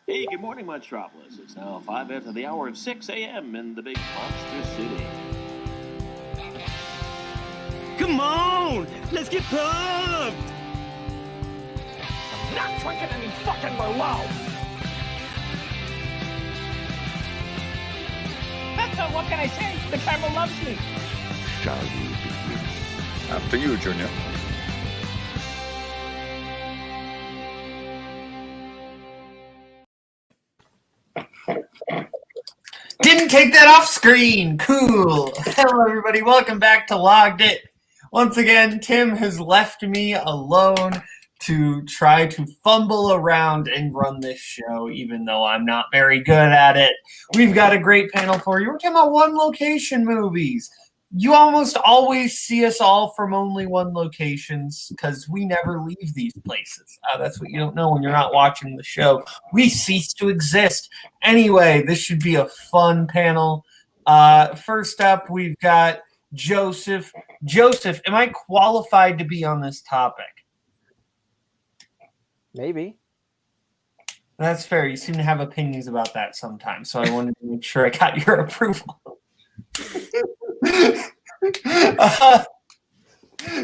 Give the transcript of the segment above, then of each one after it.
Hey, good morning, Metropolis. It's now 5 after the hour of 6 a.m. in the big monster city. Come on! Let's get pumped! Not drinking any fucking Merlot! What can I say? The camera loves me. Shall we begin? After you, Junior. Didn't take that off screen. Cool. Hello, everybody. Welcome back to Logged It. Once again, Tim has left me alone to try to fumble around and run this show, even though I'm not very good at it. We've got a great panel for you. We're talking about one-location movies. You almost always see us all from only one locations because we never leave these places. That's what you don't know when you're not watching the show. We cease to exist. Anyway, this should be a fun panel. First up, we've got Joseph. Joseph, am I qualified to be on this topic? Maybe. That's fair. You seem to have opinions about that sometimes, so I wanted to make sure I got your approval.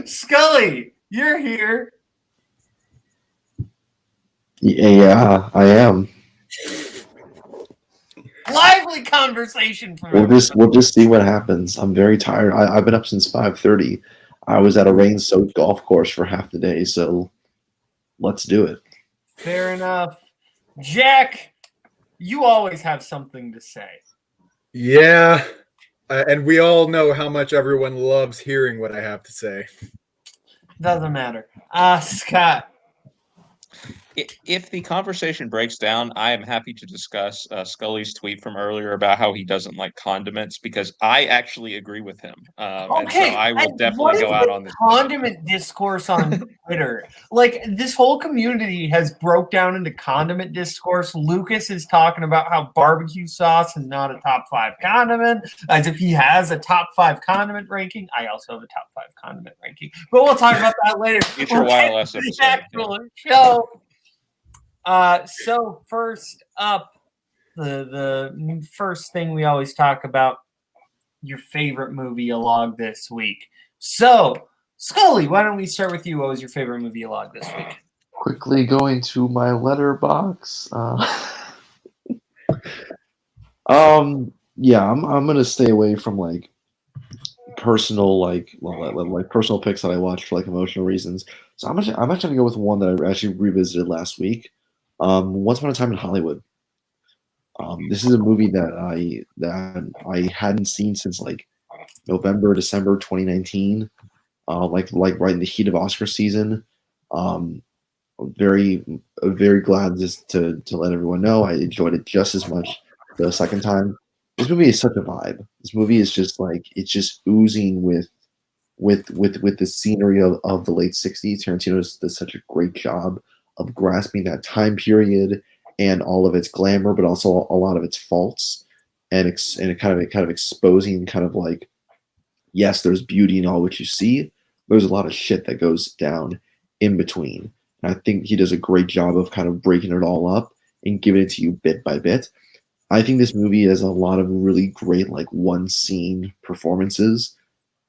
Scully, you're here. Yeah, I am. Lively conversation from We'll just see what happens. I'm very tired. I've been up since 5:30. I was at a rain-soaked golf course for half the day, so let's do it. Fair enough. Jack, you always have something to say. Yeah, and we all know how much everyone loves hearing what I have to say. Doesn't matter. Scott. If the conversation breaks down, I am happy to discuss Scully's tweet from earlier about how he doesn't like condiments, because I actually agree with him. And so I will definitely go out on this condiment discourse on Twitter. Like, this whole community has broke down into condiment discourse. Lucas is talking about how barbecue sauce is not a top 5 condiment, as if he has a top 5 condiment ranking. I also have a top 5 condiment ranking, but we'll talk about that later. Get your wireless episode. Actual show. So first up, the first thing we always talk about, your favorite movie you logged this week. So, Scully, why don't we start with you? What was your favorite movie you logged this week? Quickly going to my letterbox. Yeah, I'm gonna stay away from like personal personal picks that I watch for like emotional reasons. So I'm actually gonna go with one that I actually revisited last week. Once Upon a Time in Hollywood. This is a movie that I hadn't seen since like November, December 2019. Like right in the heat of Oscar season. Very glad just to let everyone know I enjoyed it just as much the second time. This movie is such a vibe. This movie is just like, it's just oozing with the scenery of the late 60s. Tarantino does such a great job of grasping that time period and all of its glamour, but also a lot of its faults, and kind of exposing kind of like, yes, there's beauty in all what you see. There's a lot of shit that goes down in between. And I think he does a great job of kind of breaking it all up and giving it to you bit by bit. I think this movie has a lot of really great like one scene performances.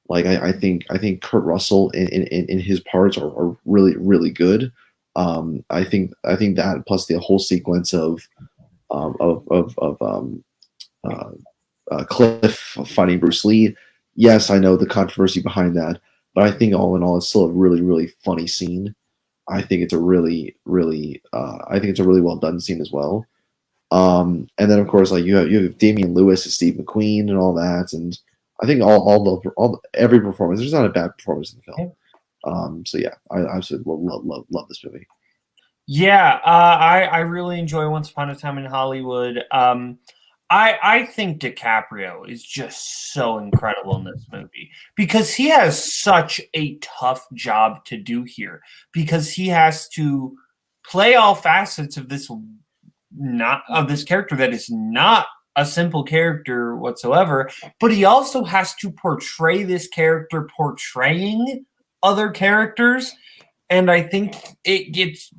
Like I think Kurt Russell in his parts are really, really good. I think that plus the whole sequence of Cliff fighting Bruce Lee. Yes, I know the controversy behind that, but I think all in all, it's still a really, really funny scene. I think it's a really, really, well done scene as well. And then of course, like you have Damian Lewis as Steve McQueen and all that, and I think every performance. There's not a bad performance in the film. So yeah, I absolutely love this movie. Yeah, I really enjoy Once Upon a Time in Hollywood. I think DiCaprio is just so incredible in this movie because he has such a tough job to do here, because he has to play all facets of this character that is not a simple character whatsoever, but he also has to portray this character portraying other characters, and I think it gets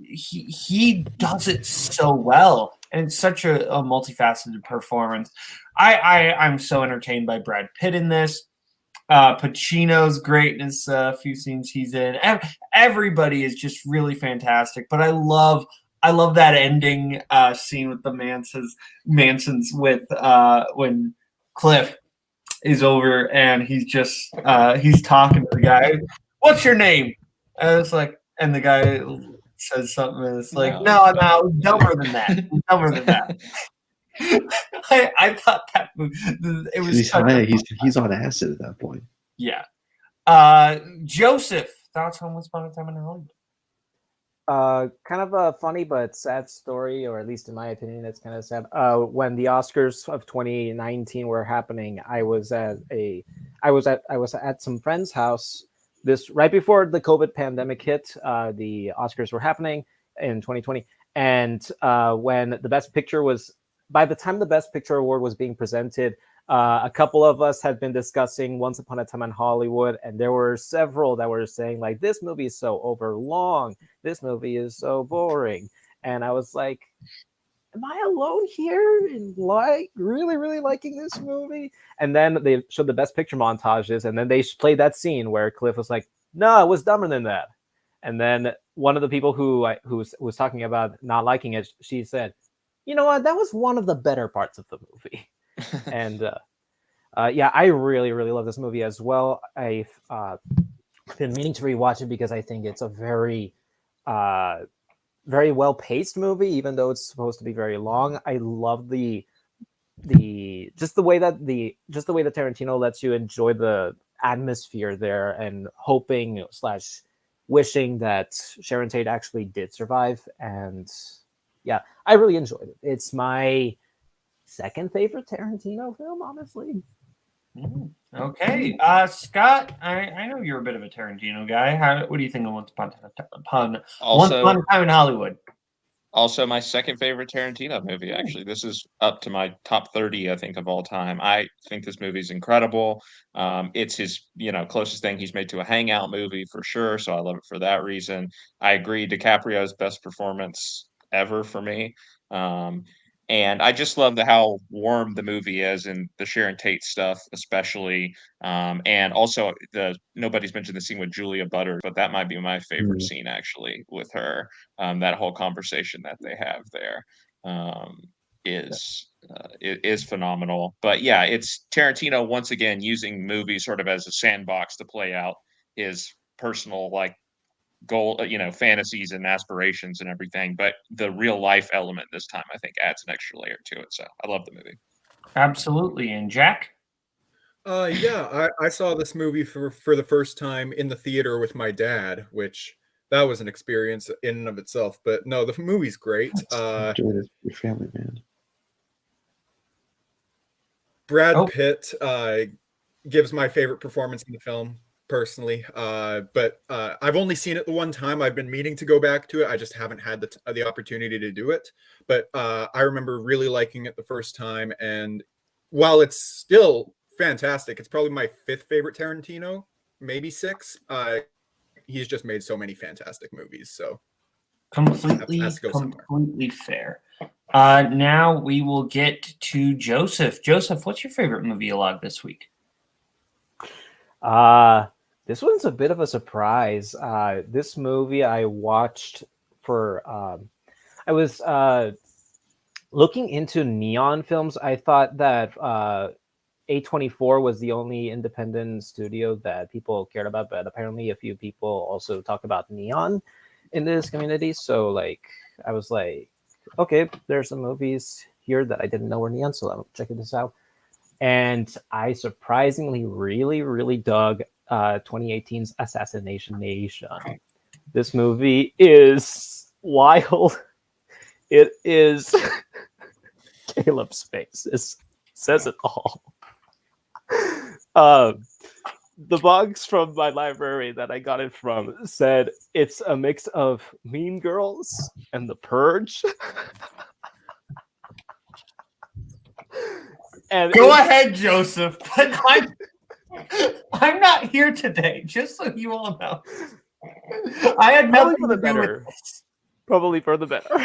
he does it so well, and it's such a multifaceted performance. I'm so entertained by Brad Pitt in this. Pacino's great in his few scenes he's in. Everybody is just really fantastic. But I love that ending scene with the Mansons with when Cliff is over and he's talking to the guy. What's your name? And it's like, and the guy says something, and it's like, no, dumber than that. Dumber than that. I thought that it was. He's on acid at that point. Yeah. Joseph, thoughts on Once Upon a Time in Hollywood? Kind of a funny but sad story, or at least in my opinion, it's kind of sad. When the Oscars of 2019 were happening, I was at some friend's house. This right before the COVID pandemic hit. The Oscars were happening in 2020, and when the Best Picture was, by the time the Best Picture award was being presented, a couple of us had been discussing Once Upon a Time in Hollywood, and there were several that were saying, like, this movie is so overlong, this movie is so boring. And I was like, am I alone here in really liking this movie? And then they showed the Best Picture montages, and then they played that scene where Cliff was like, no, it was dumber than that. And then one of the people who was talking about not liking it, she said, you know what, that was one of the better parts of the movie. And yeah, I really love this movie as well. I've been meaning to rewatch it because I think it's a very well paced movie, even though it's supposed to be very long. I love the way that Tarantino lets you enjoy the atmosphere there, and hoping / wishing that Sharon Tate actually did survive. And yeah, I really enjoyed it. It's my second favorite Tarantino film, honestly. Okay, Scott, I know you're a bit of a Tarantino guy. What do you think of Once Upon a Time in Hollywood? Also, my second favorite Tarantino movie, actually. This is up to my top 30, I think, of all time. I think this movie is incredible. It's his, closest thing he's made to a hangout movie for sure, so I love it for that reason. I agree, DiCaprio's best performance ever for me. And I just love how warm the movie is, and the Sharon Tate stuff, especially. And also, nobody's mentioned the scene with Julia Butters, but that might be my favorite scene, actually, with her. That whole conversation that they have there is phenomenal. But yeah, it's Tarantino once again using movies sort of as a sandbox to play out his personal goal, fantasies and aspirations and everything, but the real life element this time I think adds an extra layer to it. So I love the movie. Absolutely. And Jack? Yeah, I saw this movie for the first time in the theater with my dad, which that was an experience in and of itself. But no, the movie's great. Enjoy it with your family, man. Brad Pitt gives my favorite performance in the film, personally, but I've only seen it the one time. I've been meaning to go back to it. I just haven't had the opportunity to do it. But I remember really liking it the first time, and while it's still fantastic, it's probably my fifth favorite Tarantino, maybe six. He's just made so many fantastic movies. So completely fair. Now we will get to Joseph. Joseph, what's your favorite movie you logged this week? This one's a bit of a surprise. This movie I watched for, I was looking into neon films. I thought that A24 was the only independent studio that people cared about, but apparently a few people also talk about neon in this community. So I was like, okay, there's some movies here that I didn't know were neon, so I'm checking this out. And I surprisingly really dug 2018's Assassination Nation. This movie is wild. It is Caleb's face. It says it all. The box from my library that I got it from said it's a mix of Mean Girls and The Purge. And go ahead, Joseph. But I'm not here today, just so you all know. I had nothing to do with this. Probably for the better.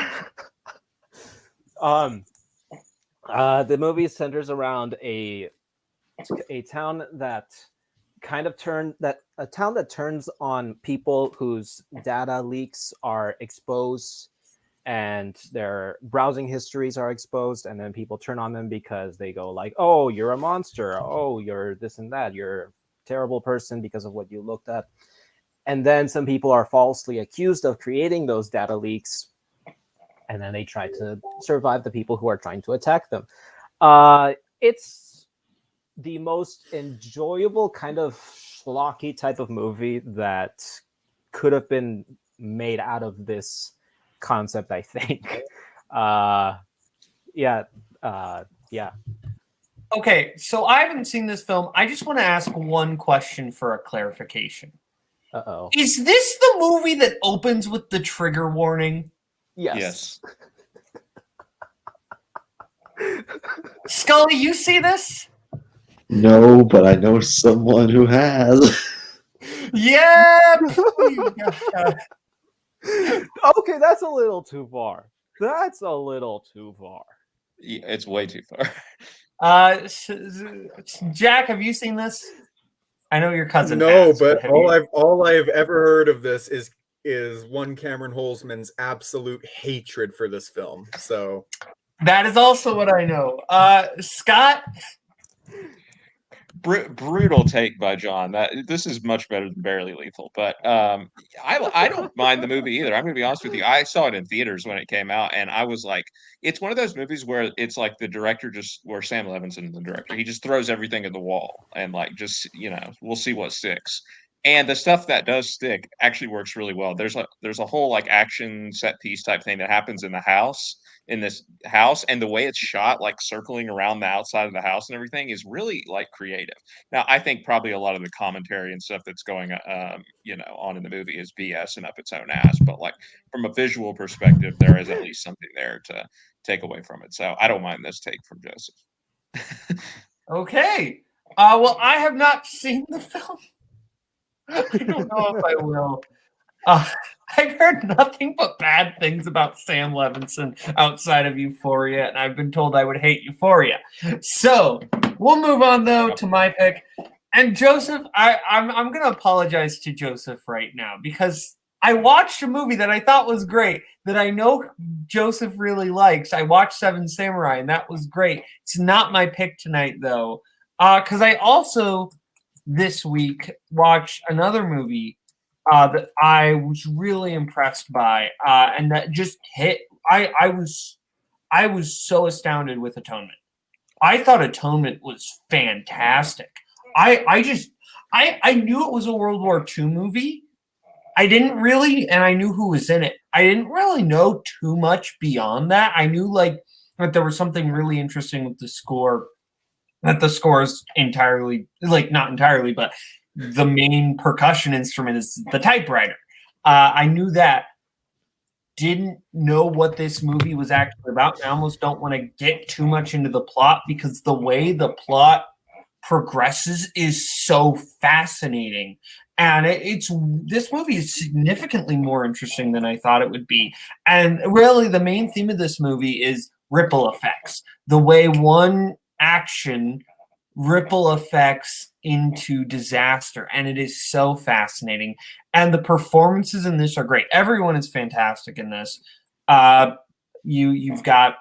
The movie centers around a town that turns on people whose data leaks are exposed and their browsing histories are exposed, and then people turn on them because they go like, oh, you're a monster, oh, you're this and that, you're a terrible person because of what you looked at. And then some people are falsely accused of creating those data leaks, and then they try to survive the people who are trying to attack them. It's the most enjoyable kind of schlocky type of movie that could have been made out of this concept, I think. Yeah. Okay, so I haven't seen this film. I just want to ask one question for a clarification. Uh-oh. Is this the movie that opens with the trigger warning? Yes. Scully, you see this? No, but I know someone who has. Yeah. Okay, that's a little too far. That's a little too far. Yeah, it's way too far. Jack, have you seen this? I know your cousin. No, has, but have all I've ever heard of this is one Cameron Holzman's absolute hatred for this film. So that is also what I know. Scott. Brutal take by John. This is much better than Barely Lethal, but I don't mind the movie either. I'm going to be honest with you. I saw it in theaters when it came out, and I was like, it's one of those movies where it's like the director where Sam Levinson, the director, he just throws everything at the wall and like just we'll see what sticks. And the stuff that does stick actually works really well. There's a whole like action set piece type thing that happens in this house, and the way it's shot, like circling around the outside of the house and everything, is really like creative. Now, I think probably a lot of the commentary and stuff that's going on in the movie is BS and up its own ass, but like from a visual perspective, there is at least something there to take away from it. So I don't mind this take from Joseph. Okay. Well, I have not seen the film. I don't know if I will. I've heard nothing but bad things about Sam Levinson outside of Euphoria, and I've been told I would hate Euphoria. So we'll move on though to my pick. And Joseph, I'm going to apologize to Joseph right now because I watched a movie that I thought was great that I know Joseph really likes. I watched Seven Samurai, and that was great. It's not my pick tonight though, because I also this week watched another movie that I was really impressed by, and that just hit. I was so astounded with Atonement. I thought Atonement was fantastic. I knew it was a World War II movie. I didn't really, and I knew who was in it. I didn't really know too much beyond that. I knew like that there was something really interesting with the score. That the score is entirely, like not entirely, but the main percussion instrument is the typewriter. I knew that. Didn't know what this movie was actually about. I almost don't want to get too much into the plot because the way the plot progresses is so fascinating. And this movie is significantly more interesting than I thought it would be. And really the main theme of this movie is ripple effects. The way one action ripple effects into disaster, and it is so fascinating. And the performances in this are great. Everyone is fantastic in this. You've got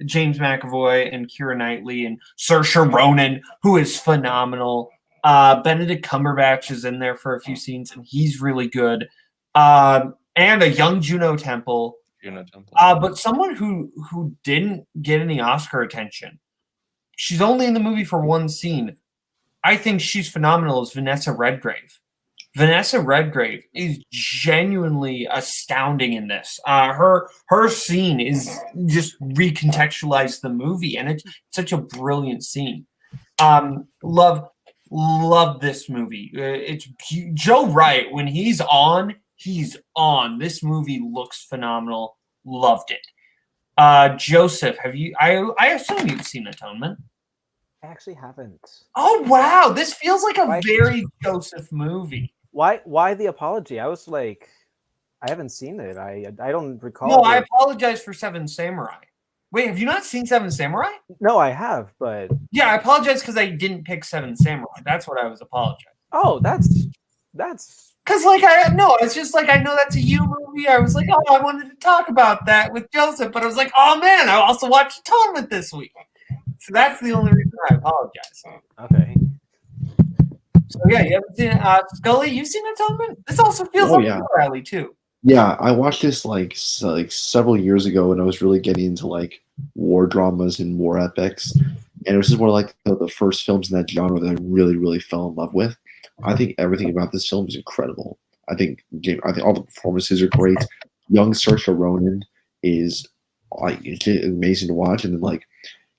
James McAvoy and Keira Knightley and Saoirse Ronan, who is phenomenal. Benedict Cumberbatch is in there for a few scenes, and he's really good. And a young Juno Temple. But someone who didn't get any Oscar attention. She's only in the movie for one scene. I think she's phenomenal as Vanessa Redgrave. Vanessa Redgrave is genuinely astounding in this. Her scene is just recontextualized the movie, and it's such a brilliant scene. Love this movie. It's Joe Wright. When he's on, he's on. This movie looks phenomenal. Loved it. Joseph, have you? I assume you've seen Atonement. I actually haven't. Oh wow, this feels like a very Joseph movie. Why the apology? I was like, I haven't seen it. I don't recall. No, I apologize for Seven Samurai. Wait, have you not seen Seven Samurai? No, I have, but yeah, I apologize because I didn't pick Seven Samurai. That's what I was apologizing. Oh, that's because it's just like I know that's a you movie. I was like, oh, I wanted to talk about that with Joseph, but I was like, oh man, I also watched Atonement this week. So that's the only reason I apologize. Okay. So yeah, you haven't seen Scully. You've seen Atonement. This also feels like your alley too. Yeah, I watched this like several years ago, and I was really getting into like war dramas and war epics, and it was just one of like the first films in that genre that I really, really fell in love with. I think everything about this film is incredible. I think all the performances are great. Young Saoirse Ronan is like amazing to watch, and then like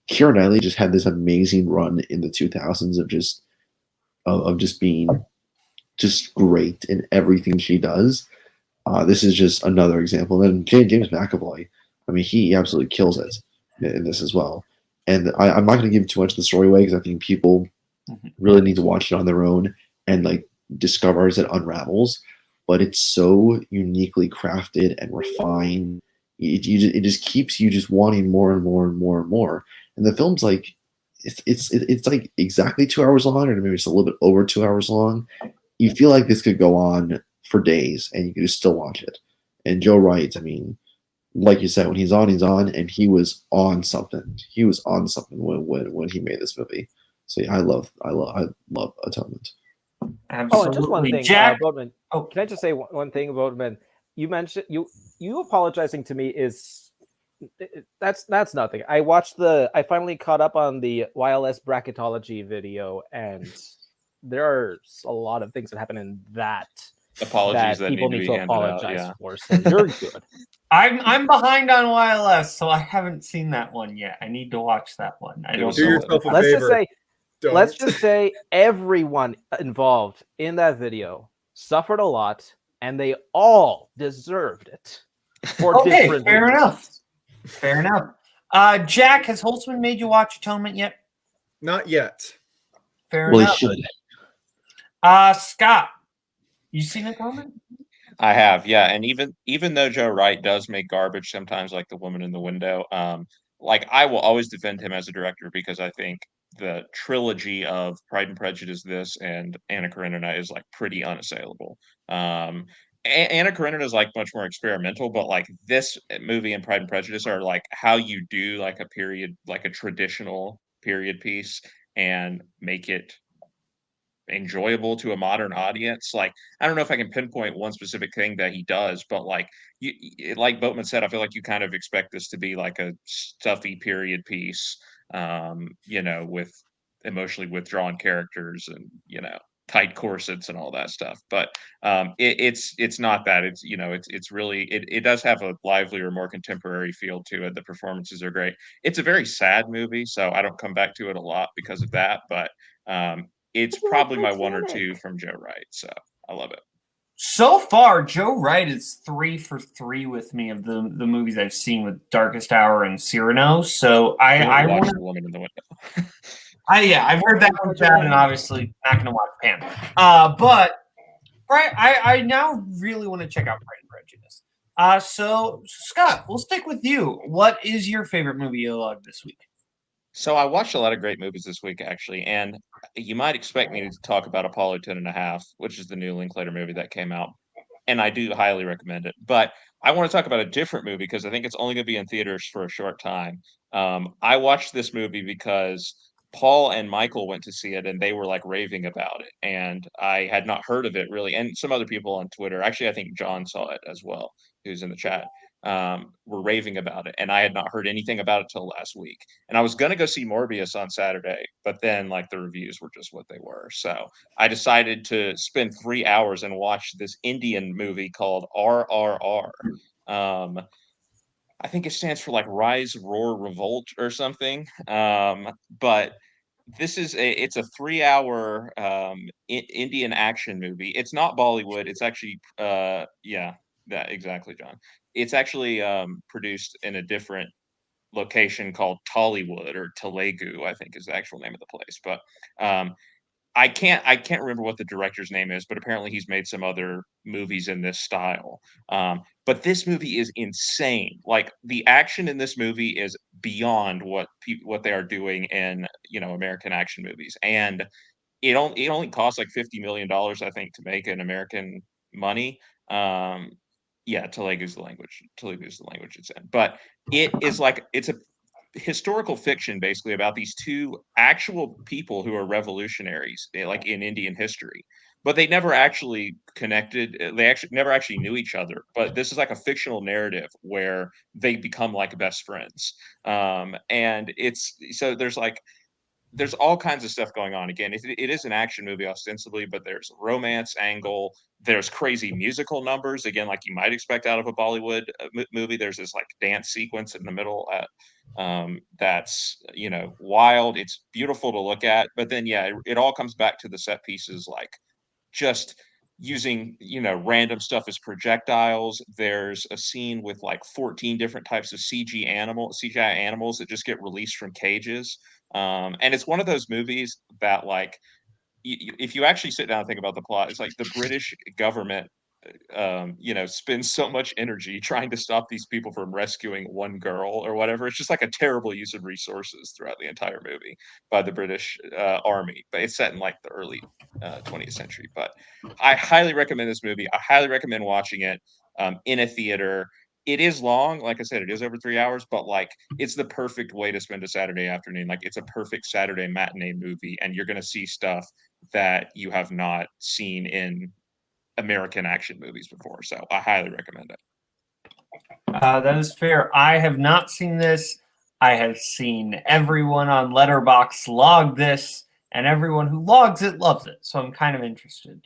Keira Knightley just had this amazing run in the 2000s of just being just great in everything she does. This is just another example. And then James McAvoy, I mean, he absolutely kills it in this as well. And I'm not going to give too much of the story away because I think people really need to watch it on their own and like discover as it unravels. But it's so uniquely crafted and refined. It just keeps you just wanting more and more and more and more. And the film's like it's like exactly 2 hours long, or maybe it's a little bit over 2 hours long. You feel like this could go on for days, and you could just still watch it. And Joe Wright, I mean, like you said, when he's on, and he was on something. He was on something when he made this movie. So yeah, I love Atonement. Absolutely. Oh, and just one thing, Jack. Boatman. Oh, can I just say one thing, Boatman? You mentioned you apologizing to me is that's nothing. I finally caught up on the YLS bracketology video, and there's a lot of things that happen in that. Apologies that people need to apologize for. So you're good. I'm behind on YLS, so I haven't seen that one yet. I need to watch that one. I don't do know. yourself a Let's favor. let's just say everyone involved in that video suffered a lot, and they all deserved it. For different fair reasons. enough. Fair enough. Jack, has Holtzman made you watch Atonement yet? Not yet. Fair Well, enough. he should. Scott, you seen Atonement? I have, yeah. And even though Joe Wright does make garbage sometimes, like The Woman in the Window, like I will always defend him as a director because I think the trilogy of Pride and Prejudice, this, and Anna Karenina is like pretty unassailable. Anna Karenina is like much more experimental, but like this movie and Pride and Prejudice are like how you do like a period, like a traditional period piece, and make it enjoyable to a modern audience. Like I don't know if I can pinpoint one specific thing that he does, but like like Boatman said, I feel like you kind of expect this to be like a stuffy period piece, with emotionally withdrawn characters and tight corsets and all that stuff. But it's not that. It's really it does have a livelier, more contemporary feel to it. The performances are great. It's a very sad movie, so I don't come back to it a lot because of that. But it's probably my one or two from Joe Wright, so I love it. So far, Joe Wright is 3 for 3 with me of the movies I've seen with Darkest Hour and Cyrano. So I watch want The Woman in the Window. I've heard that one bad, and obviously not going to watch Pam. But right, I now really want to check out Pride and Prejudice. So Scott, we'll stick with you. What is your favorite movie you loved this week? So I watched a lot of great movies this week, actually, and you might expect me to talk about Apollo 10.5, which is the new Linklater movie that came out, and I do highly recommend it. But I want to talk about a different movie because I think it's only going to be in theaters for a short time. I watched this movie because Paul and Michael went to see it, and they were like raving about it, and I had not heard of it really, and some other people on Twitter. Actually, I think John saw it as well, who's in the chat. Were raving about it, and I had not heard anything about it till last week. And I was going to go see Morbius on Saturday, but then like the reviews were just what they were. So I decided to spend 3 hours and watch this Indian movie called RRR. I think it stands for like Rise, Roar, Revolt or something. But it's a 3 hour Indian action movie. It's not Bollywood. It's actually that exactly, John. It's actually produced in a different location called Tollywood or Telugu, I think is the actual name of the place. But I can't remember what the director's name is, but apparently he's made some other movies in this style. But this movie is insane. Like the action in this movie is beyond what they are doing in American action movies, and it only costs like $50 million, I think, to make in American money. Yeah, Twohig is the language. Twohig is the language it's in, but it's a historical fiction basically about these two actual people who are revolutionaries, like in Indian history, but they never actually connected. They actually never actually knew each other. But this is like a fictional narrative where they become like best friends. And it's so there's all kinds of stuff going on. Again, it is an action movie ostensibly, but there's a romance angle. There's crazy musical numbers, again, like you might expect out of a Bollywood movie. There's this like dance sequence in the middle that's wild. It's beautiful to look at, but then it all comes back to the set pieces, like just using random stuff as projectiles. There's a scene with like 14 different types of CGI animals that just get released from cages. And it's one of those movies that, like, if you actually sit down and think about the plot, it's like the British government, spends so much energy trying to stop these people from rescuing one girl or whatever. It's just like a terrible use of resources throughout the entire movie by the British army. But it's set in like the early 20th century. But I highly recommend this movie. I highly recommend watching it in a theater. It is long, like I said, it is over 3 hours, but like it's the perfect way to spend a Saturday afternoon. Like it's a perfect Saturday matinee movie, and you're going to see stuff that you have not seen in American action movies before. So I highly recommend it. That is fair. I have not seen this. I have seen everyone on Letterboxd log this, and everyone who logs it loves it. So I'm kind of interested.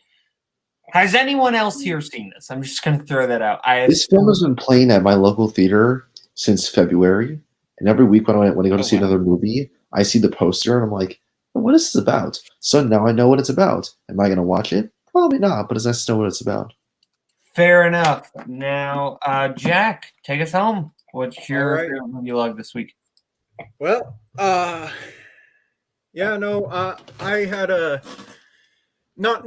Has anyone else here seen this? I'm just going to throw that out. This film has been playing at my local theater since February, and every week when I go to see another movie, I see the poster and I'm like, what is this about? So now I know what it's about. Am I going to watch it? Probably not, but it's nice to know what it's about. Fair enough. Now, Jack, take us home. What's your favorite movie log this week? Well, I had a not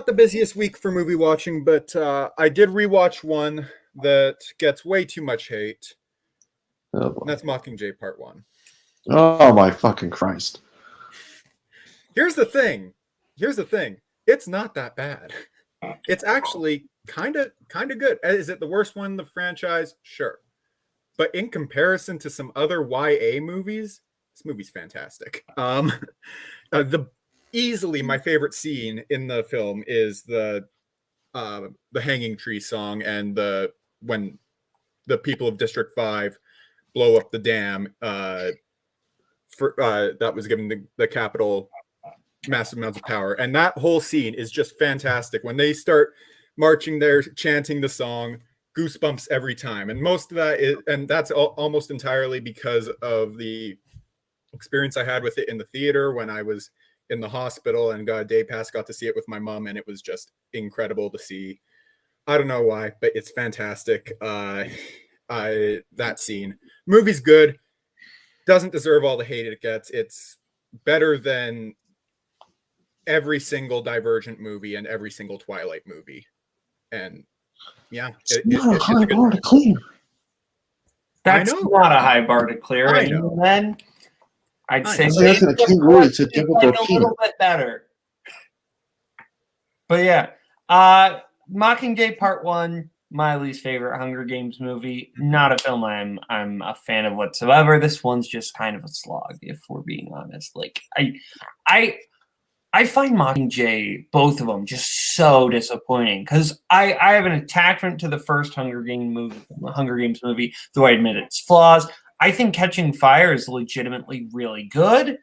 the busiest week for movie watching, but I did rewatch one that gets way too much hate. Oh, and that's Mockingjay Part 1. Oh my fucking Christ. Here's the thing. It's not that bad. It's actually kind of good. Is it the worst one in the franchise? Sure. But in comparison to some other YA movies, this movie's fantastic. Easily my favorite scene in the film is the Hanging Tree song, and when the people of District 5 blow up the dam that was giving the capital massive amounts of power. And that whole scene is just fantastic. When they start marching there, chanting the song, goosebumps every time. And most of that that's almost entirely because of the experience I had with it in the theater when I was in the hospital and got a day pass, got to see it with my mom, and it was just incredible to see. I don't know why, but it's fantastic. That scene. Movie's good. Doesn't deserve all the hate it gets. It's better than every single Divergent movie and every single Twilight movie. And it's not a high bar to clear. That's not a high bar to clear. I know. And then I'd say it's a little bit better. But yeah, Mockingjay Part 1, my least favorite Hunger Games movie. Not a film I'm a fan of whatsoever. This one's just kind of a slog, if we're being honest. Like I find Mockingjay, both of them, just so disappointing because I have an attachment to the first Hunger Games movie, though I admit its flaws. I think Catching Fire is legitimately really good,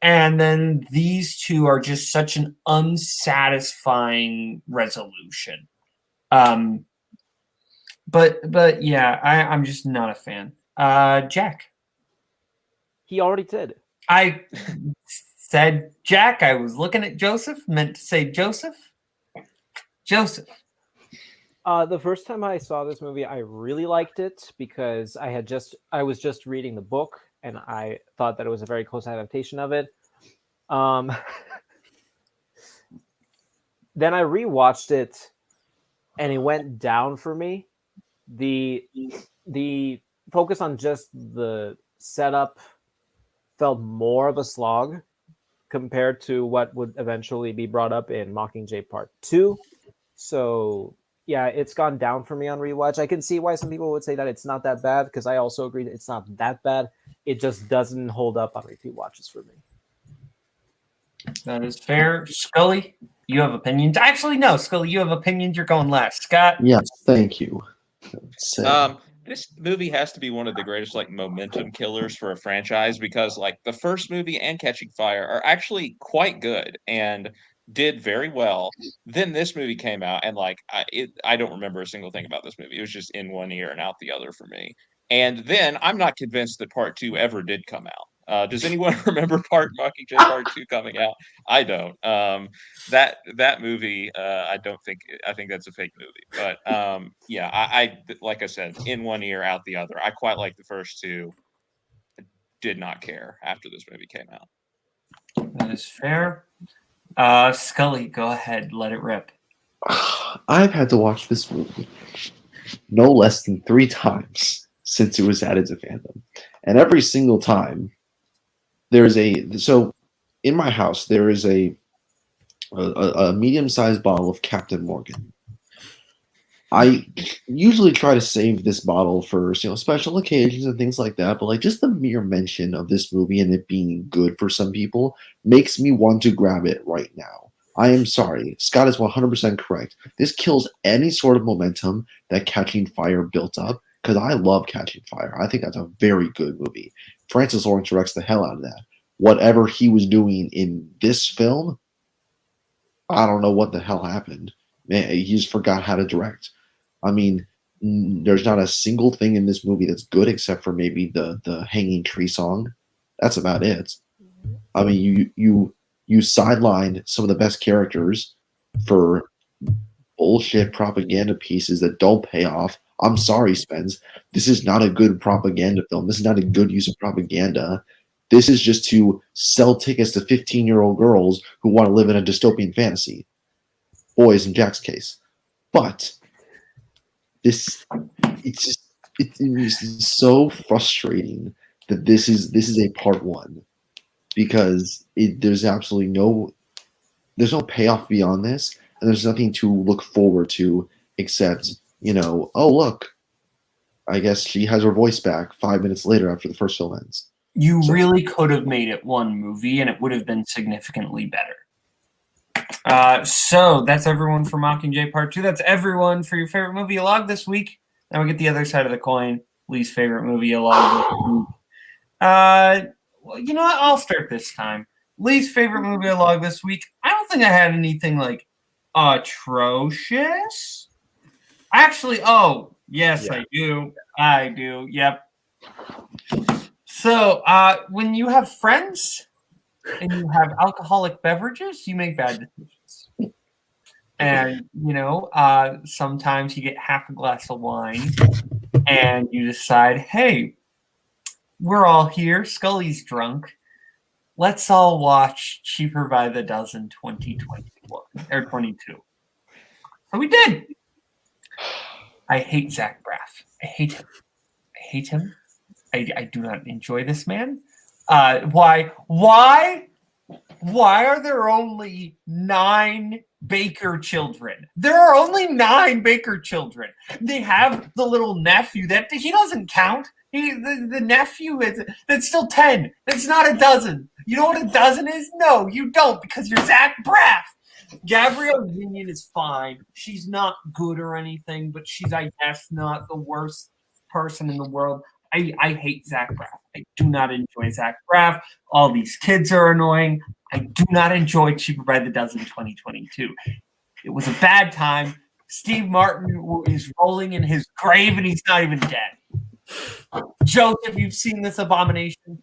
and then these two are just such an unsatisfying resolution. But yeah, I'm just not a fan. Jack, he already did. I said Jack. I was looking at Joseph. Meant to say Joseph. Joseph. The first time I saw this movie, I really liked it because I was just reading the book and I thought that it was a very close adaptation of it. then I rewatched it, and it went down for me. The focus on just the setup felt more of a slog compared to what would eventually be brought up in Mockingjay Part 2. So, yeah, it's gone down for me on rewatch. I can see why some people would say that it's not that bad, because I also agree that it's not that bad. It just doesn't hold up on repeat watches for me. That is fair. Scully, you have opinions? Actually, no, Scully, you have opinions. You're going last. Scott? Yes, thank you. This movie has to be one of the greatest like momentum killers for a franchise, because like the first movie and Catching Fire are actually quite good and did very well. Then this movie came out, and like I don't remember a single thing about this movie. It was just in one ear and out the other for me. And then I'm not convinced that Part 2 ever did come out. Does anyone remember Mockingjay Part 2 coming out? I don't. That movie, I think that's a fake movie. But yeah, I like I said, in one ear, out the other. I quite like the first two. I did not care after this movie came out. That is fair. Scully, go ahead, let it rip. I've had to watch this movie no less than 3 times since it was added to fandom, and every single time so in my house there is a medium-sized bottle of Captain Morgan. I usually try to save this bottle for special occasions and things like that, but like just the mere mention of this movie and it being good for some people makes me want to grab it right now. I am sorry. Scott is 100% correct. This kills any sort of momentum that Catching Fire built up, because I love Catching Fire. I think that's a very good movie. Francis Lawrence directs the hell out of that. Whatever he was doing in this film, I don't know what the hell happened. Man, he just forgot how to direct. I mean, there's not a single thing in this movie that's good except for maybe the hanging tree song. That's about it. I mean, you sidelined some of the best characters for bullshit propaganda pieces that don't pay off. I'm sorry, Spence. This is not a good propaganda film. This is not a good use of propaganda. This is just to sell tickets to 15-year-old girls who want to live in a dystopian fantasy. Boys in Jack's case. But it's so frustrating that this is a part 1, because there's absolutely no payoff beyond this, and there's nothing to look forward to except, oh look, I guess she has her voice back 5 minutes later after the first film ends. You really could have made it one movie, and it would have been significantly better. So that's everyone for Mockingjay Part 2. That's everyone for your favorite movie you logged this week. Now we get the other side of the coin. Least favorite movie you logged this week. Well, you know what? I'll start this time. Least favorite movie I logged this week. I don't think I had anything like atrocious. Actually, yes, yeah. I do. Yep. So when you have friends and you have alcoholic beverages, you make bad decisions. And, sometimes you get half a glass of wine and you decide, hey, we're all here. Scully's drunk. Let's all watch Cheaper by the Dozen 2021 or 22. So we did. I hate Zach Braff. I hate him. I do not enjoy this man. Why are there only 9 Baker children? There are only 9 Baker children. They have the little nephew that he doesn't count. The nephew that's still 10. That's not a dozen. You know what a dozen is? No, you don't, because you're Zach Braff. Gabrielle Union is fine. She's not good or anything, but she's, I guess, not the worst person in the world. I hate Zach Braff. I do not enjoy Zach Braff. All these kids are annoying. I do not enjoy Cheaper by the Dozen 2022. It was a bad time. Steve Martin is rolling in his grave and he's not even dead. Joseph, you've seen this abomination?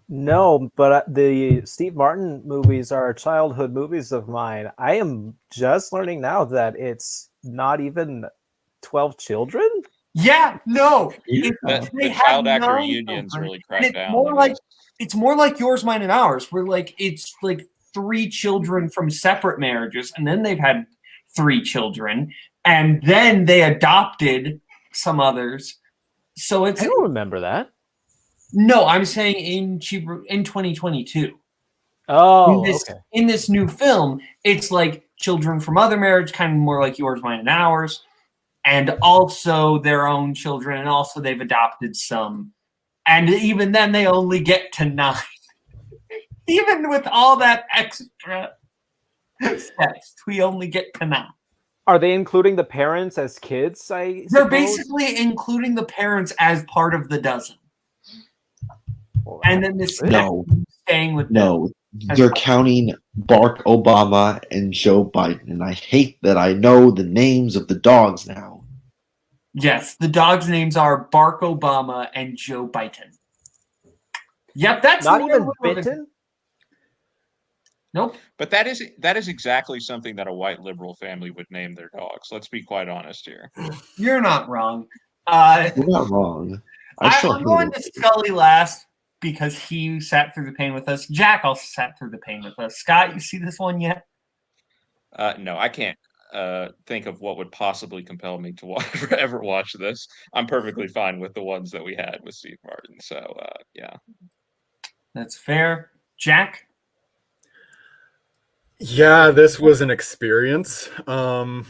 No, but the Steve Martin movies are childhood movies of mine. I am just learning now that it's not even 12 children. Yeah, no. The child actor unions really cracked down. It's more like Yours, Mine, and Ours, where like it's like 3 children from separate marriages, and then they've had 3 children, and then they adopted some others. So it's I don't remember that. no, I'm saying in 2022. Oh, In this new film, it's like children from other marriage, kind of more like Yours, Mine, and Ours, and also their own children, and also they've adopted some. And even then, they only get to 9. Even with all that extra steps, we only get to 9. Are they including the parents as kids? They're basically including the parents as part of the dozen. Well, and then this staying with them. No, they're counting Barack Obama and Joe Biden, and I hate that I know the names of the dogs now. Yes, the dogs' names are Barack Obama and Joe Biden. Yep, that's not even Bitten. Nope. But that is exactly something that a white liberal family would name their dogs. Let's be quite honest here. You're not wrong. You're not wrong. I'm going to Scully last because he sat through the pain with us. Jack also sat through the pain with us. Scott, you see this one yet? No, I can't think of what would possibly compel me to ever watch this. I'm perfectly fine with the ones that we had with Steve Martin. So, yeah. That's fair. Jack? Yeah, this was an experience. I'm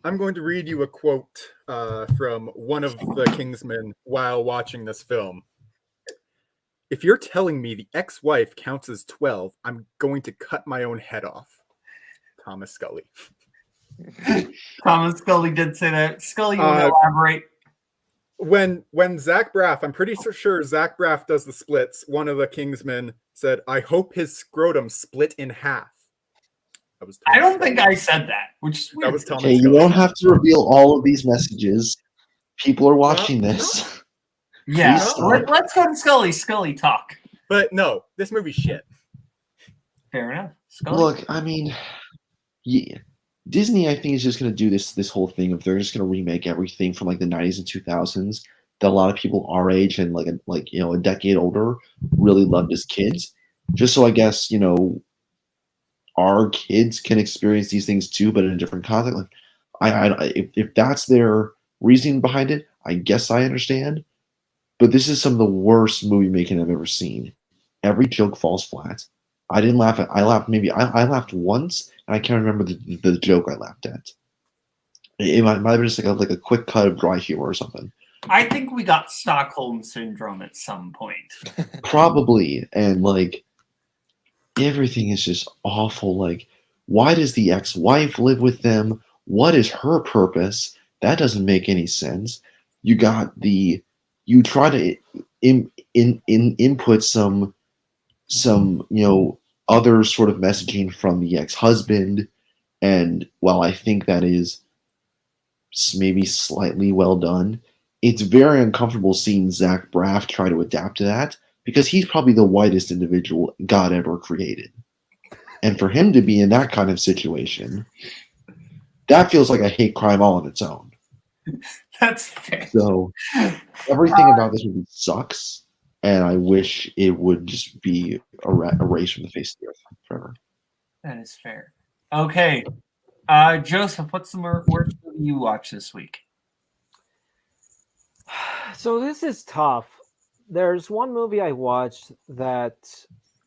going to read you a quote from one of the Kingsmen while watching this film. If you're telling me the ex-wife counts as 12, I'm going to cut my own head off. Thomas Scully. Thomas Scully did say that. Scully, you want to elaborate? When Zach Braff, I'm pretty sure Zach Braff does the splits, one of the Kingsmen said, I hope his scrotum split in half. I don't think I said that, which is weird. That was Thomas Hey, you Scully. don't have to reveal all of these messages. People are watching this. Yeah, let's go to Scully. Scully, talk. But no, this movie's shit. Fair enough. Scully. Look, I mean, yeah, Disney, I think, is just going to do this whole thing of they're just going to remake everything from like the 90s and 2000s that a lot of people our age and a decade older really loved as kids. Just so I guess our kids can experience these things too, but in a different context. Like, if that's their reasoning behind it, I guess I understand. But this is some of the worst movie making I've ever seen. Every joke falls flat. I didn't laugh at. I laughed once, and I can't remember the joke I laughed at. It might have been just like a quick cut of dry humor or something. I think we got Stockholm syndrome at some point. Probably, and like everything is just awful. Like, why does the ex-wife live with them? What is her purpose? That doesn't make any sense. You try to input some other sort of messaging from the ex-husband, and while I think that is maybe slightly well done, it's very uncomfortable seeing Zach Braff try to adapt to that because he's probably the whitest individual God ever created, and for him to be in that kind of situation, that feels like a hate crime all on its own. That's fair. So everything about this movie sucks, and I wish it would just be erased from the face of the earth forever. That is fair. Okay. Joseph, what's the worst movie you watched this week? So this is tough. There's one movie I watched that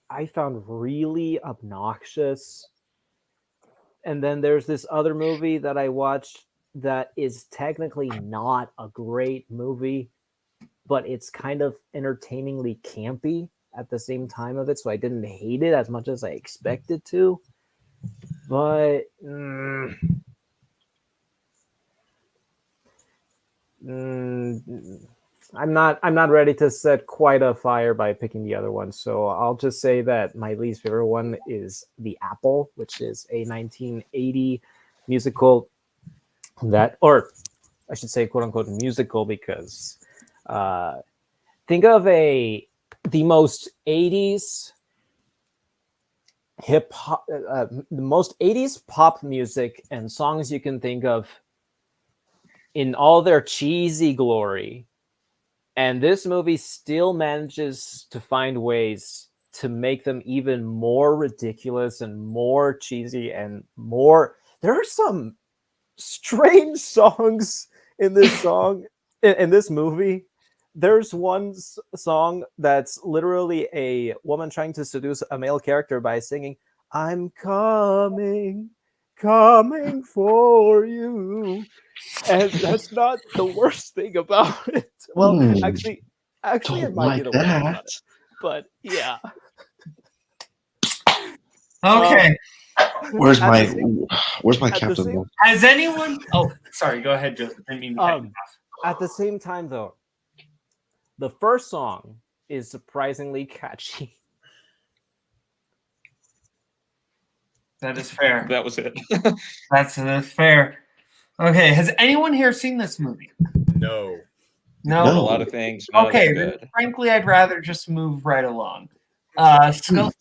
I found really obnoxious. And then there's this other movie that I watched that is technically not a great movie, but it's kind of entertainingly campy at the same time of it, so I didn't hate it as much as I expected to. But I'm not ready to set quite a fire by picking the other one, so I'll just say that my least favorite one is The Apple, which is a 1980 musical that, or I should say, quote unquote, musical, because think of the most 80s hip hop, the most 80s pop music and songs you can think of in all their cheesy glory. And this movie still manages to find ways to make them even more ridiculous and more cheesy and more. There are some strange songs in this in this movie. There's one song that's literally a woman trying to seduce a male character by singing, "I'm coming for you." And that's not the worst thing about it. Well, actually it might be the worst thing about it. But yeah. Okay. Where's my captain? Has anyone? Oh, sorry. Go ahead, Joseph. I didn't mean to cut you off. At the same time, though, the first song is surprisingly catchy. That is fair. That was it. That's fair. Okay. Has anyone here seen this movie? No. No. A lot of things. Okay. Then, frankly, I'd rather just move right along. Scully.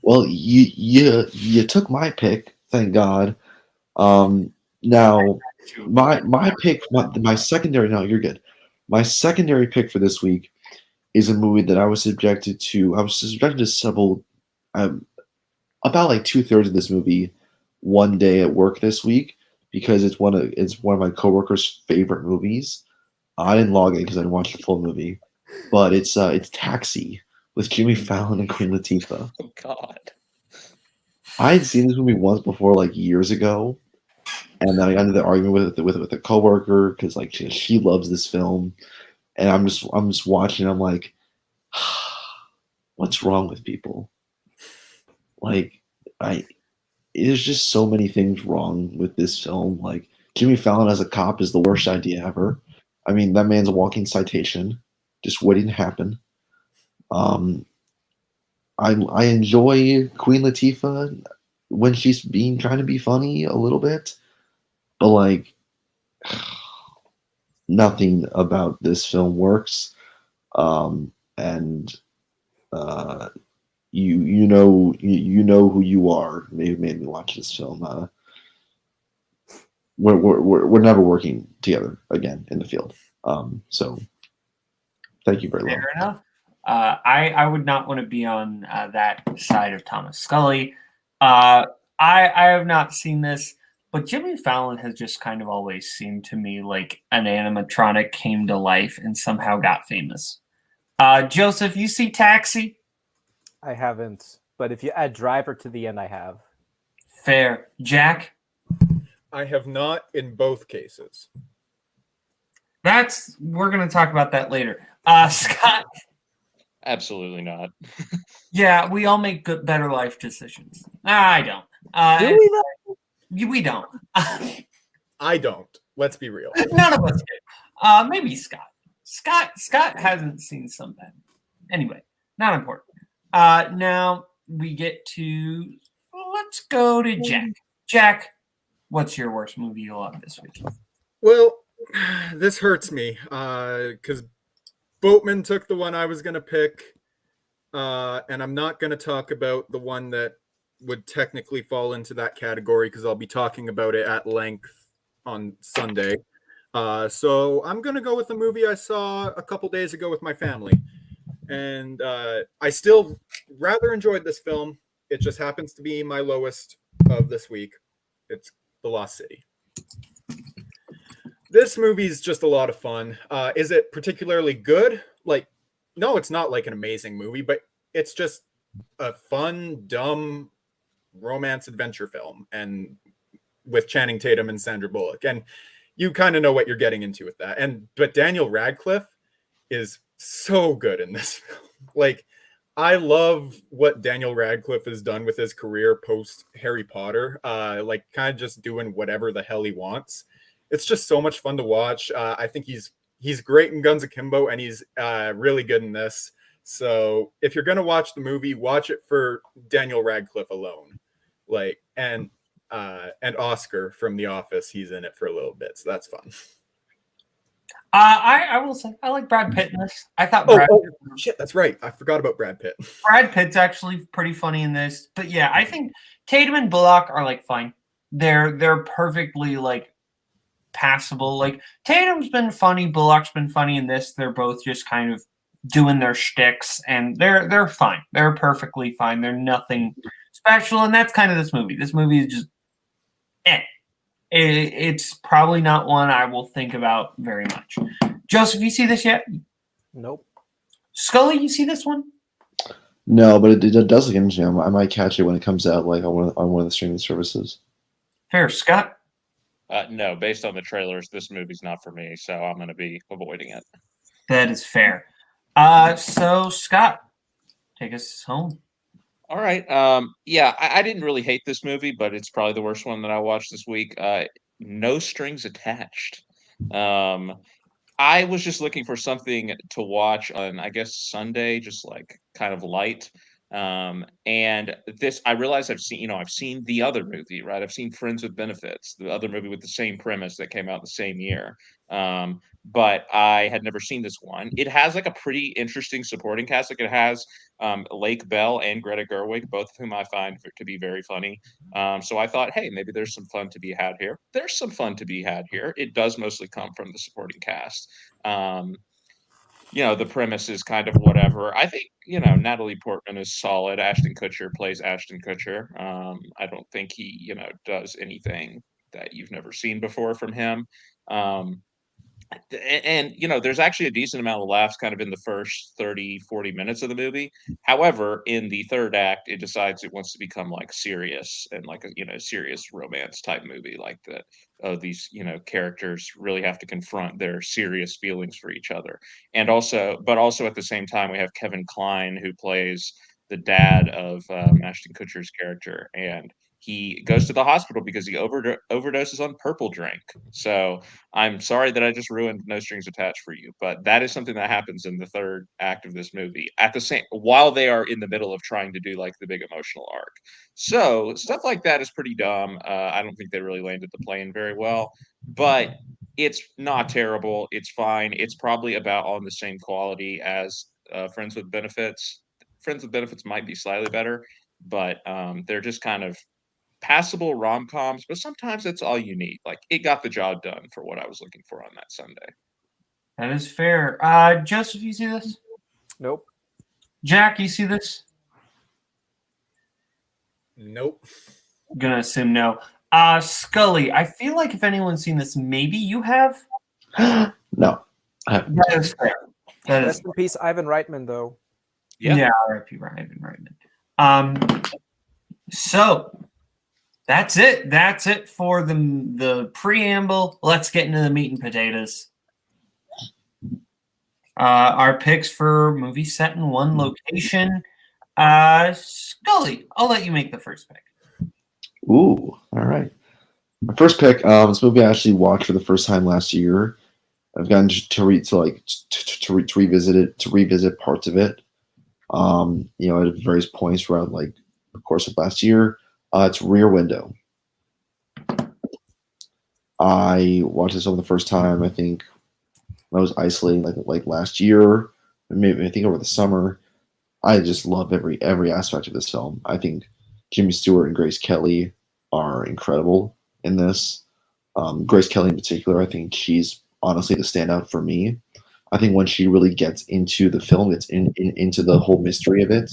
Well, you took my pick, thank God. Now my pick, my secondary. No, you're good. My secondary pick for this week is a movie that I was subjected to. I was subjected to several, about like 2/3 of this movie, one day at work this week because it's one of my coworkers' favorite movies. I didn't log it because I didn't watch the full movie, but it's Taxi with Jimmy Fallon and Queen Latifah. Oh God! I had seen this movie once before, like years ago, and then I got into the argument with a coworker because like she loves this film, and I'm just watching. I'm like, what's wrong with people? Like, there's just so many things wrong with this film. Like Jimmy Fallon as a cop is the worst idea ever. I mean, that man's a walking citation, just waiting to happen. I enjoy Queen Latifah when she's trying to be funny a little bit, but like nothing about this film works. And you know who you are. Made me watch this film. We're never working together again in the field. So thank you very much. Fair enough. I would not want to be on that side of Thomas Scully. I have not seen this, but Jimmy Fallon has just kind of always seemed to me like an animatronic came to life and somehow got famous. Joseph, you see Taxi? I haven't, but if you add Driver to the end, I have. Fair. Jack? I have not in both cases. We're going to talk about that later. Scott? Absolutely not. Yeah, we all make better life decisions. I don't. Do we though? We don't. I don't. Let's be real. None of us do. Maybe Scott. Scott hasn't seen some bad. Anyway, not important. Now we get to. Let's go to Jack. Jack, what's your worst movie you love this week? Well, this hurts me because Boatman took the one I was going to pick, and I'm not going to talk about the one that would technically fall into that category because I'll be talking about it at length on Sunday. So I'm going to go with a movie I saw a couple days ago with my family. And I still rather enjoyed this film. It just happens to be my lowest of this week. It's The Lost City. This movie is just a lot of fun. Is it particularly good? Like, no, it's not like an amazing movie, but it's just a fun, dumb romance adventure film, and with Channing Tatum and Sandra Bullock. And you kind of know what you're getting into with that. But Daniel Radcliffe is so good in this film. Like, I love what Daniel Radcliffe has done with his career post Harry Potter. Like, kind of just doing whatever the hell he wants. It's just so much fun to watch. I think he's great in Guns Akimbo, and he's really good in this. So if you're gonna watch the movie, watch it for Daniel Radcliffe alone. Like, and Oscar from The Office, he's in it for a little bit, so that's fun. I will say I like Brad Pitt in this. I thought Shit, that's right. I forgot about Brad Pitt. Brad Pitt's actually pretty funny in this. But yeah, I think Tatum and Bullock are like fine. They're perfectly like passable. Like Tatum's been funny, Bullock's been funny in this. They're both just kind of doing their shticks, and they're fine. They're perfectly fine. They're nothing special, and that's kind of this movie. This movie is just it's probably not one I will think about very much. Joseph, you see this yet? Nope. Scully, you see this one? No, but it does look interesting. I might catch it when it comes out, like on one of the streaming services. Fair, Scott. No, based on the trailers, this movie's not for me, so I'm going to be avoiding it. That is fair. So Scott, take us home. All right. Yeah, I didn't really hate this movie, but it's probably the worst one that I watched this week. No Strings Attached. I was just looking for something to watch on, I guess, Sunday, just like kind of light. And this, I realized I've seen the other movie, right? I've seen Friends with Benefits, the other movie with the same premise that came out the same year. But I had never seen this one. It has like a pretty interesting supporting cast. Like it has Lake Bell and Greta Gerwig, both of whom I find to be very funny. So I thought, hey, maybe there's some fun to be had here. There's some fun to be had here. It does mostly come from the supporting cast. The premise is kind of whatever. I think, Natalie Portman is solid. Ashton Kutcher plays Ashton Kutcher. I don't think he, does anything that you've never seen before from him. And there's actually a decent amount of laughs kind of in the first 30-40 minutes of the movie. However, in the third act, it decides it wants to become like serious and like a serious romance type movie, like that these characters really have to confront their serious feelings for each other. And also at the same time, we have Kevin Kline, who plays the dad of Ashton Kutcher's character, and he goes to the hospital because he overdoses on purple drink. So I'm sorry that I just ruined No Strings Attached for you, but that is something that happens in the third act of this movie while they are in the middle of trying to do like the big emotional arc. So stuff like that is pretty dumb. I don't think they really landed the plane very well, but it's not terrible. It's fine. It's probably about on the same quality as Friends with Benefits. Friends with Benefits might be slightly better, but they're just kind of passable rom-coms, but sometimes that's all you need. Like it got the job done for what I was looking for on that Sunday. That is fair. Joseph, you see this? Nope. Jack, you see this? Nope. I'm gonna assume no. Scully, I feel like if anyone's seen this, maybe you have. No, I haven't. That is fair. That is Rest in peace, Ivan Reitman, though. yeah. R.I.P. Ivan Reitman. So that's it. That's it for the preamble. Let's get into the meat and potatoes. Our picks for movies set in one location. Scully, I'll let you make the first pick. Ooh, all right. My first pick. This movie I actually watched for the first time last year. I've gotten to revisit parts of it. At various points throughout like the course of last year. It's Rear Window. I watched this for the first time, I think, when I was isolating like last year, maybe I think over the summer. I just love every aspect of this film. I think Jimmy Stewart and Grace Kelly are incredible in this. Grace Kelly in particular, I think she's honestly the standout for me. I think when she really gets into the film, into the whole mystery of it,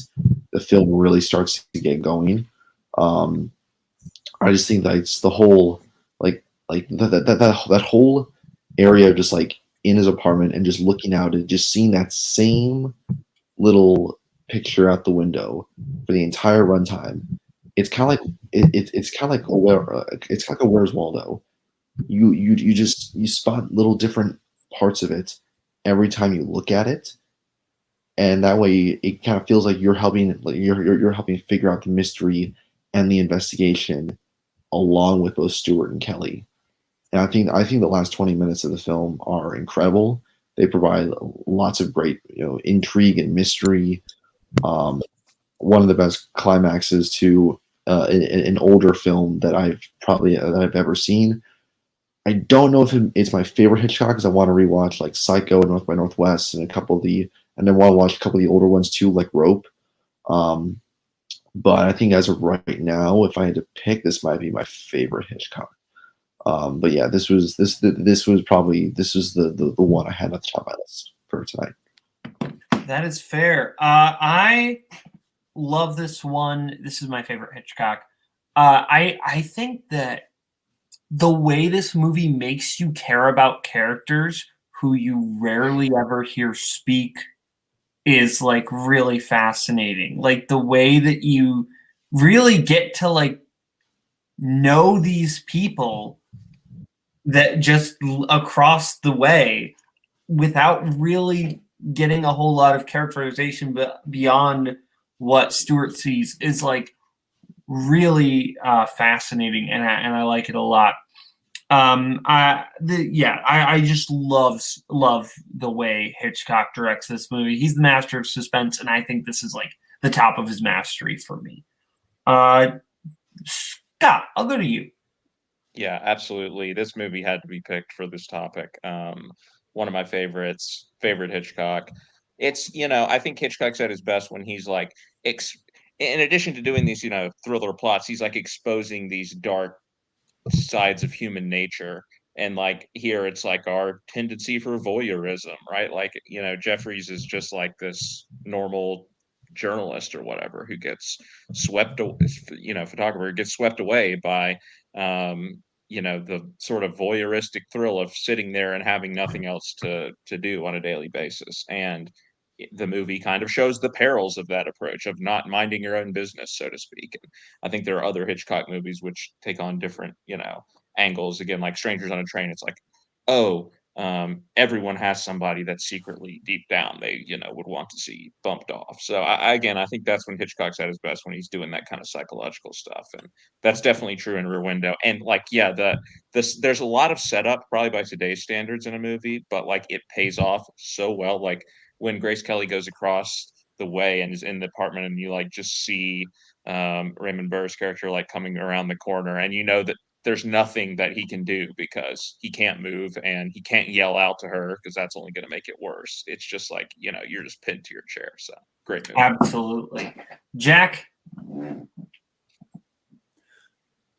the film really starts to get going. I just think that it's the whole that whole area of just like in his apartment and just looking out and just seeing that same little picture out the window for the entire runtime. It's kind of like it's kind of like a Where's Waldo. You spot little different parts of it every time you look at it, and that way it kind of feels like you're helping figure out the mystery and the investigation along with both Stewart and Kelly. And I think the last 20 minutes of the film are incredible. They provide lots of great intrigue and mystery. One of the best climaxes to an older film that I've ever seen. I don't know if it's my favorite Hitchcock because I want to rewatch like Psycho and North by Northwest and and then want to watch a couple of the older ones too, like Rope. But I think as of right now, if I had to pick, this might be my favorite Hitchcock. But yeah, this was the one I had at the top of my list for tonight. That is fair. I love this one. This is my favorite Hitchcock. I think that the way this movie makes you care about characters who you rarely ever hear speak is like really fascinating. Like the way that you really get to like know these people that just across the way without really getting a whole lot of characterization beyond what Stewart sees is like really fascinating, and I like it a lot. I just love the way Hitchcock directs this movie. He's the master of suspense, and I think this is like the top of his mastery for me. Scott, I'll go to you. Yeah, absolutely. This movie had to be picked for this topic. One of my favorite Hitchcock. It's, I think Hitchcock's at his best when he's like, in addition to doing these, thriller plots, he's like exposing these dark sides of human nature. And like here, it's like our tendency for voyeurism, right? Like, Jeffries is just like this normal journalist or whatever who gets photographer gets swept away by, the sort of voyeuristic thrill of sitting there and having nothing else to do on a daily basis. And the movie kind of shows the perils of that approach of not minding your own business, so to speak. And I think there are other Hitchcock movies which take on different, angles. Again, like Strangers on a Train, it's like, oh, everyone has somebody that secretly deep down they, would want to see bumped off. So I think that's when Hitchcock's at his best, when he's doing that kind of psychological stuff. And that's definitely true in Rear Window. And like, yeah, there's a lot of setup probably by today's standards in a movie, but like it pays off so well. Like when Grace Kelly goes across the way and is in the apartment and you like just see Raymond Burr's character like coming around the corner, and that there's nothing that he can do because he can't move and he can't yell out to her because that's only going to make it worse. It's just like, you're just pinned to your chair. So great movie. Absolutely. Jack?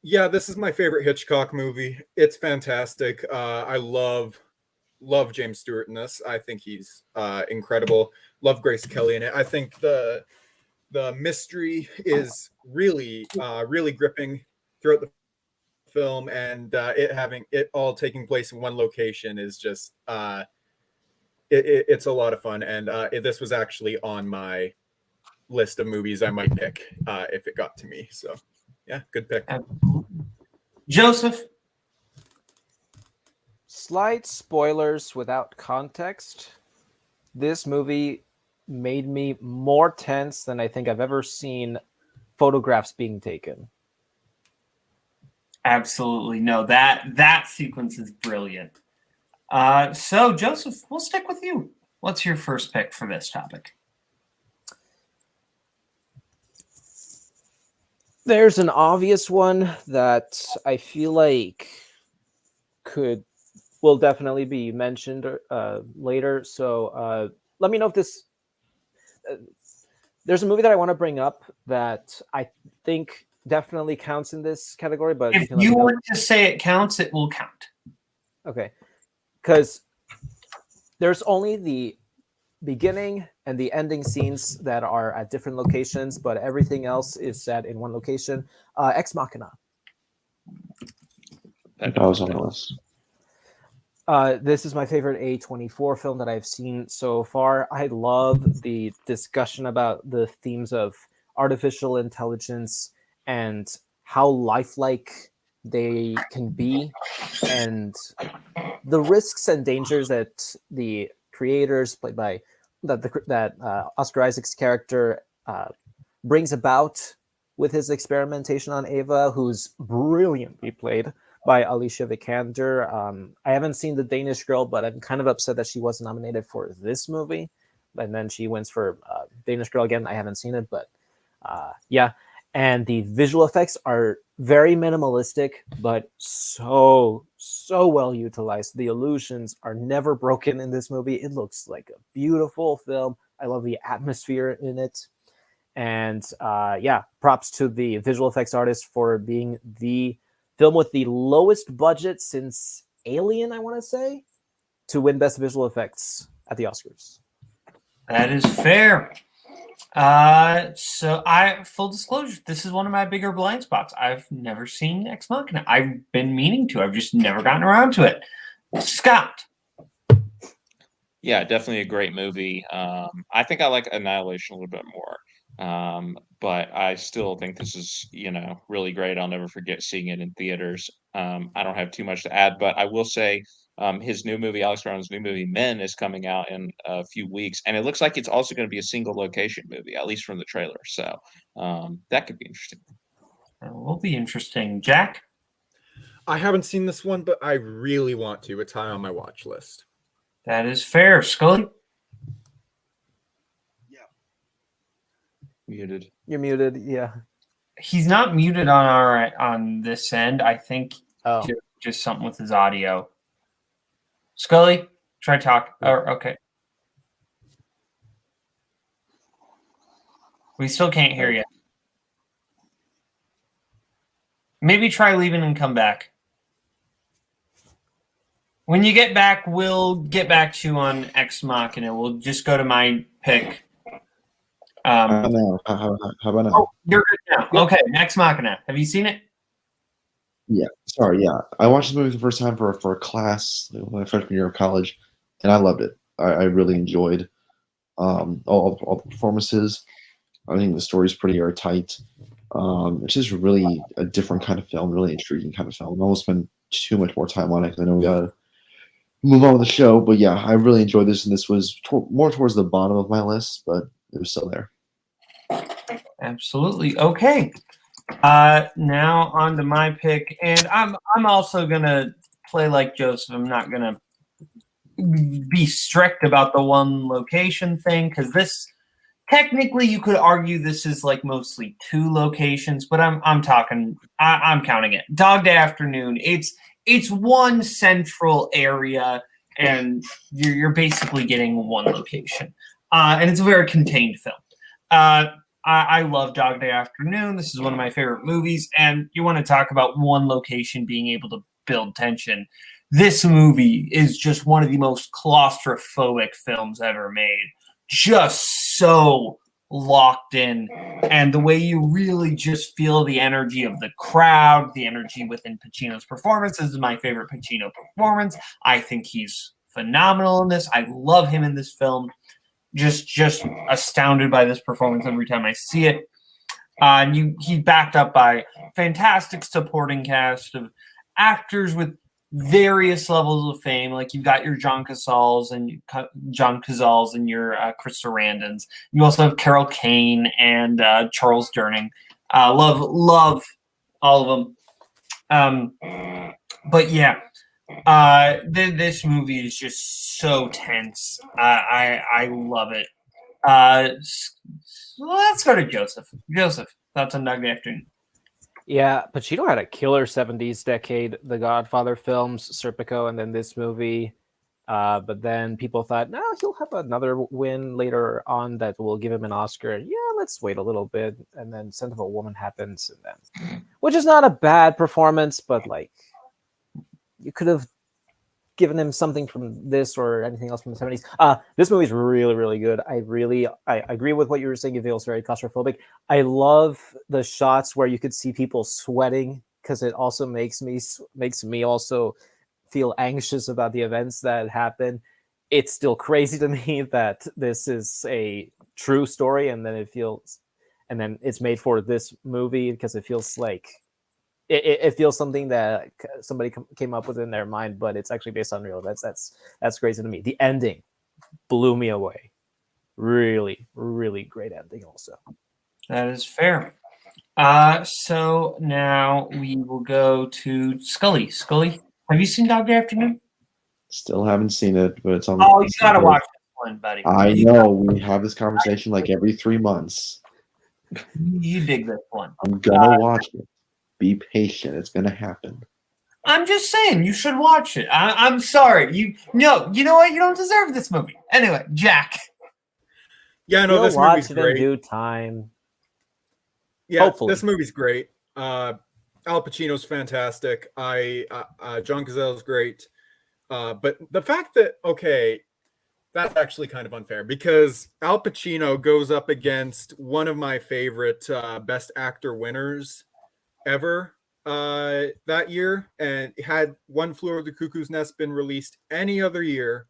Yeah, this is my favorite Hitchcock movie. It's fantastic. I love James Stewart in this. I think he's incredible. Love Grace Kelly in it. I think the mystery is really gripping throughout the film, and it all taking place in one location is just it's a lot of fun. And this was actually on my list of movies I might pick if it got to me. So yeah, good pick. Joseph? Slight spoilers without context. This movie made me more tense than I think I've ever seen photographs being taken. Absolutely. No, that sequence is brilliant. So, Joseph, we'll stick with you. What's your first pick for this topic? There's an obvious one that I feel like will definitely be mentioned later. So let me know if this... there's a movie that I want to bring up that I think definitely counts in this category, but if you want to say it counts, it will count. Okay, because there's only the beginning and the ending scenes that are at different locations, but everything else is set in one location. Ex Machina. That was on the list. This is my favorite A24 film that I've seen so far. I love the discussion about the themes of artificial intelligence and how lifelike they can be, and the risks and dangers that the creators, played by Oscar Isaac's character, brings about with his experimentation on Ava, who's brilliantly played by Alicia Vikander. I haven't seen The Danish Girl, but I'm kind of upset that she wasn't nominated for this movie. And then she wins for Danish Girl again. I haven't seen it, but yeah. And the visual effects are very minimalistic, but so well utilized. The illusions are never broken in this movie. It looks like a beautiful film. I love the atmosphere in it. And yeah, props to the visual effects artist for being the film with the lowest budget since Alien, I want to say, to win Best Visual Effects at the Oscars. That is fair. So full disclosure, this is one of my bigger blind spots. I've never seen Ex Machina. I've been meaning to. I've just never gotten around to it. Scott. Yeah, definitely a great movie. I think I like Annihilation a little bit more. But I still think this is, really great. I'll never forget seeing it in theaters. I don't have too much to add, but I will say his new movie, Alex Garland's new movie, Men, is coming out in a few weeks. And it looks like it's also going to be a single location movie, at least from the trailer. So that could be interesting. It will be interesting. Jack? I haven't seen this one, but I really want to. It's high on my watch list. That is fair. Scully? Muted. You're muted. Yeah. He's not muted on this end. I think just something with his audio. Scully, try talk. Okay. We still can't hear you. Maybe try leaving and come back. When you get back, we'll get back to you on Ex Machina. We'll just go to my pick. How about now? Oh, you're good now. Okay, Ex Machina. Have you seen it? Yeah. Sorry. Yeah. I watched this movie the first time for a class, my freshman year of college, and I loved it. I really enjoyed all the performances. I think the story's pretty airtight. It's just really a different kind of film, really intriguing kind of film. I won't spend too much more time on it because I know we gotta move on with the show. But yeah, I really enjoyed this, and this was more towards the bottom of my list, but it was still there. Absolutely. Okay. Now on to my pick, and I'm also gonna play like Joseph. I'm not gonna be strict about the one location thing because this technically you could argue this is like mostly two locations, but I'm counting it. Dog Day Afternoon. It's one central area, and you're basically getting one location, and it's a very contained film. I love Dog Day Afternoon. This is one of my favorite movies, and you want to talk about one location being able to build tension. This movie is just one of the most claustrophobic films ever made. Just so locked in, and the way you really just feel the energy of the crowd, the energy within Pacino's performance. This is my favorite Pacino performance. I think he's phenomenal in this. I love him in this film. Just astounded by this performance every time I see it. And he's backed up by fantastic supporting cast of actors with various levels of fame. Like you've got your John Cazales and your Chris Sarandons. You also have Carol Kane and Charles Durning. Love all of them. But yeah. This movie is just so tense. I love it. Let's go to Joseph. Joseph, thoughts on Dog Day Afternoon? Yeah, Pacino had a killer 70s decade. The Godfather films, Serpico, and then this movie. But then people thought, no, he'll have another win later on that will give him an Oscar. Yeah, let's wait a little bit. And then Scent of a Woman happens, and then, which is not a bad performance, but like, you could have given him something from this or anything else from the 70s. This movie is really, really good. I agree with what you were saying. It feels very claustrophobic. I love the shots where you could see people sweating because it also makes me also feel anxious about the events that happen. It's still crazy to me that this is a true story, and then it's made for this movie because it feels like it feels something that somebody came up with in their mind, but it's actually based on real events. That's crazy to me. The ending blew me away. Really, really great ending also. That is fair. So now we will go to Scully. Scully, have you seen Dog Day Afternoon? Still haven't seen it, but it's on. Oh, you gotta watch this one, buddy. I know. We have this conversation like every 3 months. You dig this one. I'm gonna watch it. Be patient. It's gonna happen. I'm just saying you should watch it. I'm sorry. You know what? You don't deserve this movie. Anyway, Jack. Yeah, no, this movie's great. In due time. Yeah, hopefully. This movie's great. Al Pacino's fantastic. John Cazale's great. But the fact that That's actually kind of unfair because Al Pacino goes up against one of my favorite Best Actor winners ever that year, and had One Flew Over the Cuckoo's Nest been released any other year,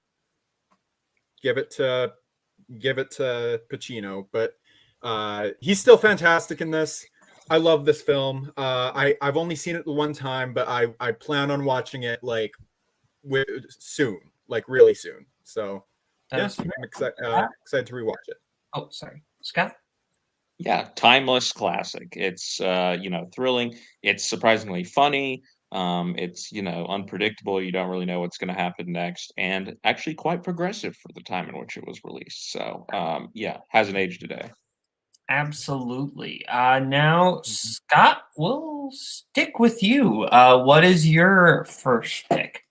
give it to Pacino. But he's still fantastic in this. I love this film. I've only seen it the one time, but I plan on watching it like soon, like really soon. So yes, I'm excited to rewatch it. Oh, sorry, Scott. Yeah, timeless classic. It's thrilling. It's surprisingly funny. It's unpredictable. You don't really know what's going to happen next, and actually quite progressive for the time in which it was released. So yeah, hasn't aged today. Absolutely. Now, Scott, we'll stick with you. What is your first pick?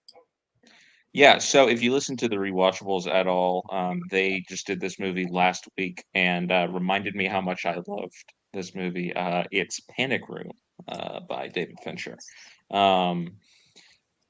Yeah, so if you listen to the Rewatchables at all, they just did this movie last week and reminded me how much I loved this movie. It's Panic Room by David Fincher.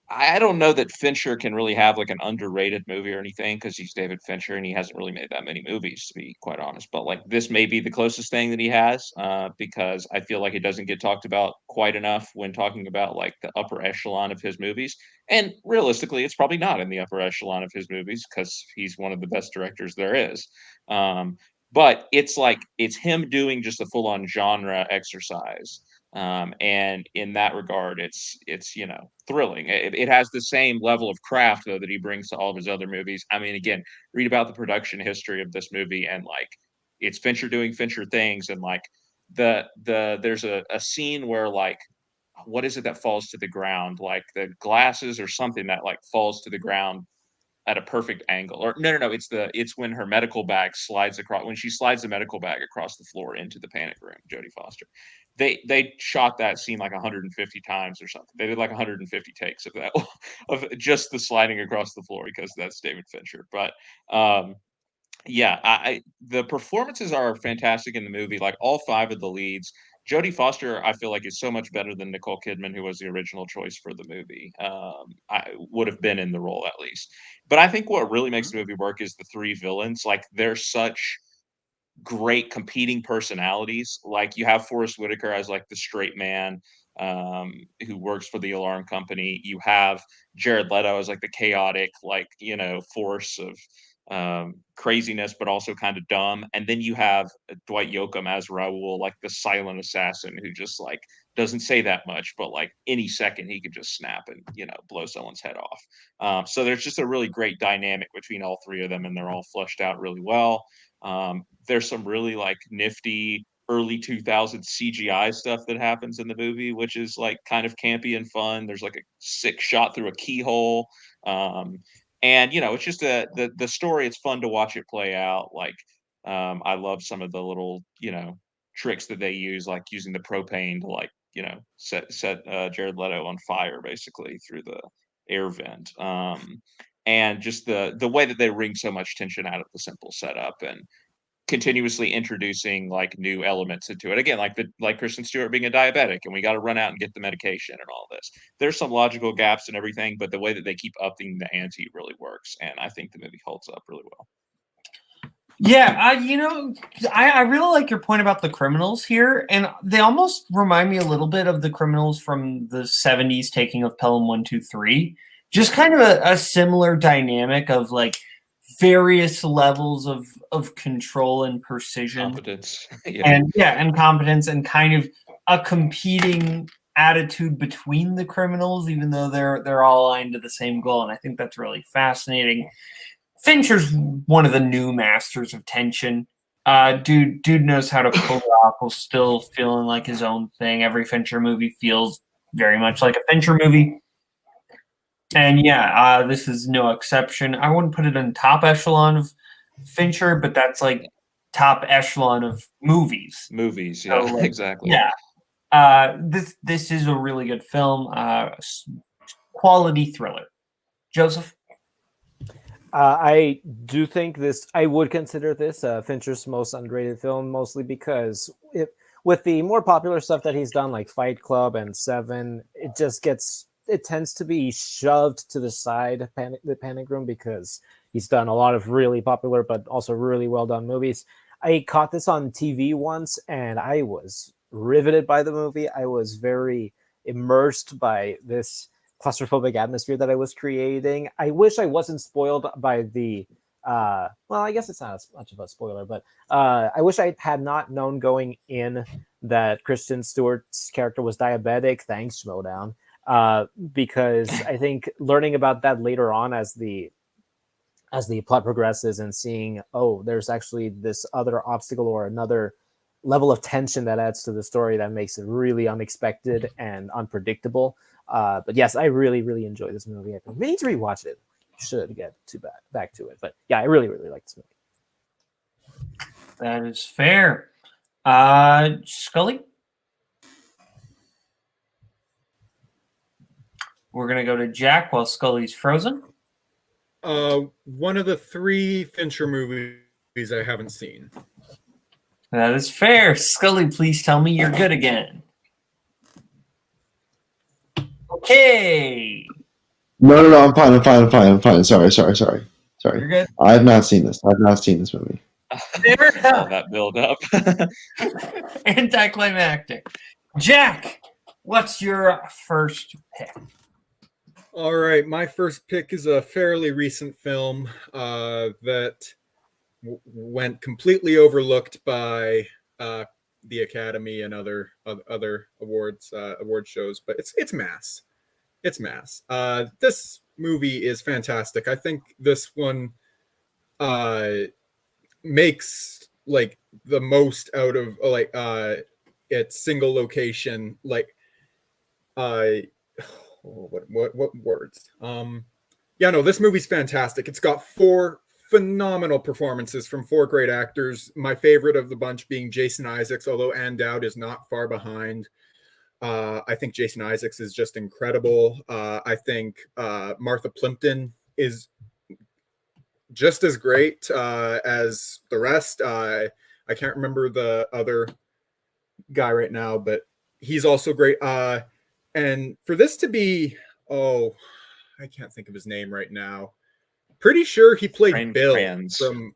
I don't know that Fincher can really have like an underrated movie or anything because he's David Fincher and he hasn't really made that many movies, to be quite honest. But like this may be the closest thing that he has because I feel like it doesn't get talked about quite enough when talking about like the upper echelon of his movies. And realistically, it's probably not in the upper echelon of his movies because he's one of the best directors there is. But it's like it's him doing just a full-on genre exercise. And in that regard, it's thrilling. It has the same level of craft though that he brings to all of his other movies. I mean, again, read about the production history of this movie, and like it's Fincher doing Fincher things, and like there's a scene where like what is it that falls to the ground, like the glasses or something that like falls to the ground at a perfect angle, or no, it's when her medical bag slides across, when she slides the medical bag across the floor into the panic room, Jodie Foster. They shot that scene like 150 times or something. They did like 150 takes of that, of just the sliding across the floor, because that's David Fincher. But yeah, the performances are fantastic in the movie. Like all five of the leads, Jodie Foster, I feel like is so much better than Nicole Kidman, who was the original choice for the movie. I would have been in the role at least. But I think what really makes the movie work is the three villains. Like they're such great competing personalities. Like you have Forrest Whitaker as like the straight man who works for the alarm company. You have Jared Leto as like the chaotic, like force of craziness, but also kind of dumb. And then you have Dwight Yoakam as Raoul, like the silent assassin who just like doesn't say that much, but like any second he could just snap and blow someone's head off. So there's just a really great dynamic between all three of them, and they're all fleshed out really well. There's some really like nifty early 2000s CGI stuff that happens in the movie, which is like kind of campy and fun. There's like a sick shot through a keyhole. And it's just the story. It's fun to watch it play out. Like I love some of the little tricks that they use, like using the propane to like set Jared Leto on fire basically through the air vent. And just the way that they wring so much tension out of the simple setup and continuously introducing like new elements into it. Again, like Kristen Stewart being a diabetic and we got to run out and get the medication and all this. There's some logical gaps and everything, but the way that they keep upping the ante really works. And I think the movie holds up really well. Yeah, I really like your point about the criminals here, and they almost remind me a little bit of the criminals from the 70s taking of Pelham 123. Just kind of a similar dynamic of like various levels of control and precision, competence, and competence, and kind of a competing attitude between the criminals, even though they're all aligned to the same goal. And I think that's really fascinating. Fincher's one of the new masters of tension. Dude knows how to pull it off while still feeling like his own thing. Every Fincher movie feels very much like a Fincher movie. And this is no exception. I wouldn't put it in top echelon of Fincher, but that's like top echelon of movies. Movies, yeah, so, exactly. Yeah. This is a really good film. Quality thriller. Joseph? I do think I would consider this Fincher's most underrated film, mostly because with the more popular stuff that he's done, like Fight Club and Seven, it tends to be shoved to the side, the Panic Room, because He's done a lot of really popular but also really well done movies. I caught this on TV once, and I was riveted by the movie. I was very immersed by this claustrophobic atmosphere that I was creating. I wish I wasn't spoiled by the well, I guess it's not as much of a spoiler, but I wish I had not known going in that Kristen Stewart's character was diabetic. Thanks, Schmodown. Because I think learning about that later on as the plot progresses and seeing, oh, there's actually this other obstacle or another level of tension that adds to the story that makes it really unexpected and unpredictable. But yes, I really, really enjoy this movie. I need to rewatch it. Should get back to it. But yeah, I really, really like this movie. That is fair. Scully? We're going to go to Jack while Scully's frozen. One of the 3 Fincher movies I haven't seen. That is fair. Scully, please tell me you're good again. Okay. No, I'm fine. Sorry. You're good. I have not seen this. I've not seen this movie. Fair enough. That build up. Anticlimactic. Jack, what's your first pick? All right, my first pick is a fairly recent film that went completely overlooked by the Academy and other award shows, but it's Mass. It's Mass. This movie is fantastic. I think this one makes like the most out of like its single location. Like what words? This movie's fantastic. It's got 4 phenomenal performances from 4 great actors. My favorite of the bunch being Jason Isaacs, although Ann Dowd is not far behind. I think Jason Isaacs is just incredible. I think Martha Plimpton is just as great as the rest. I can't remember the other guy right now, but he's also great. And for this to be, I can't think of his name right now. Pretty sure he played Frank Bill Kranz. from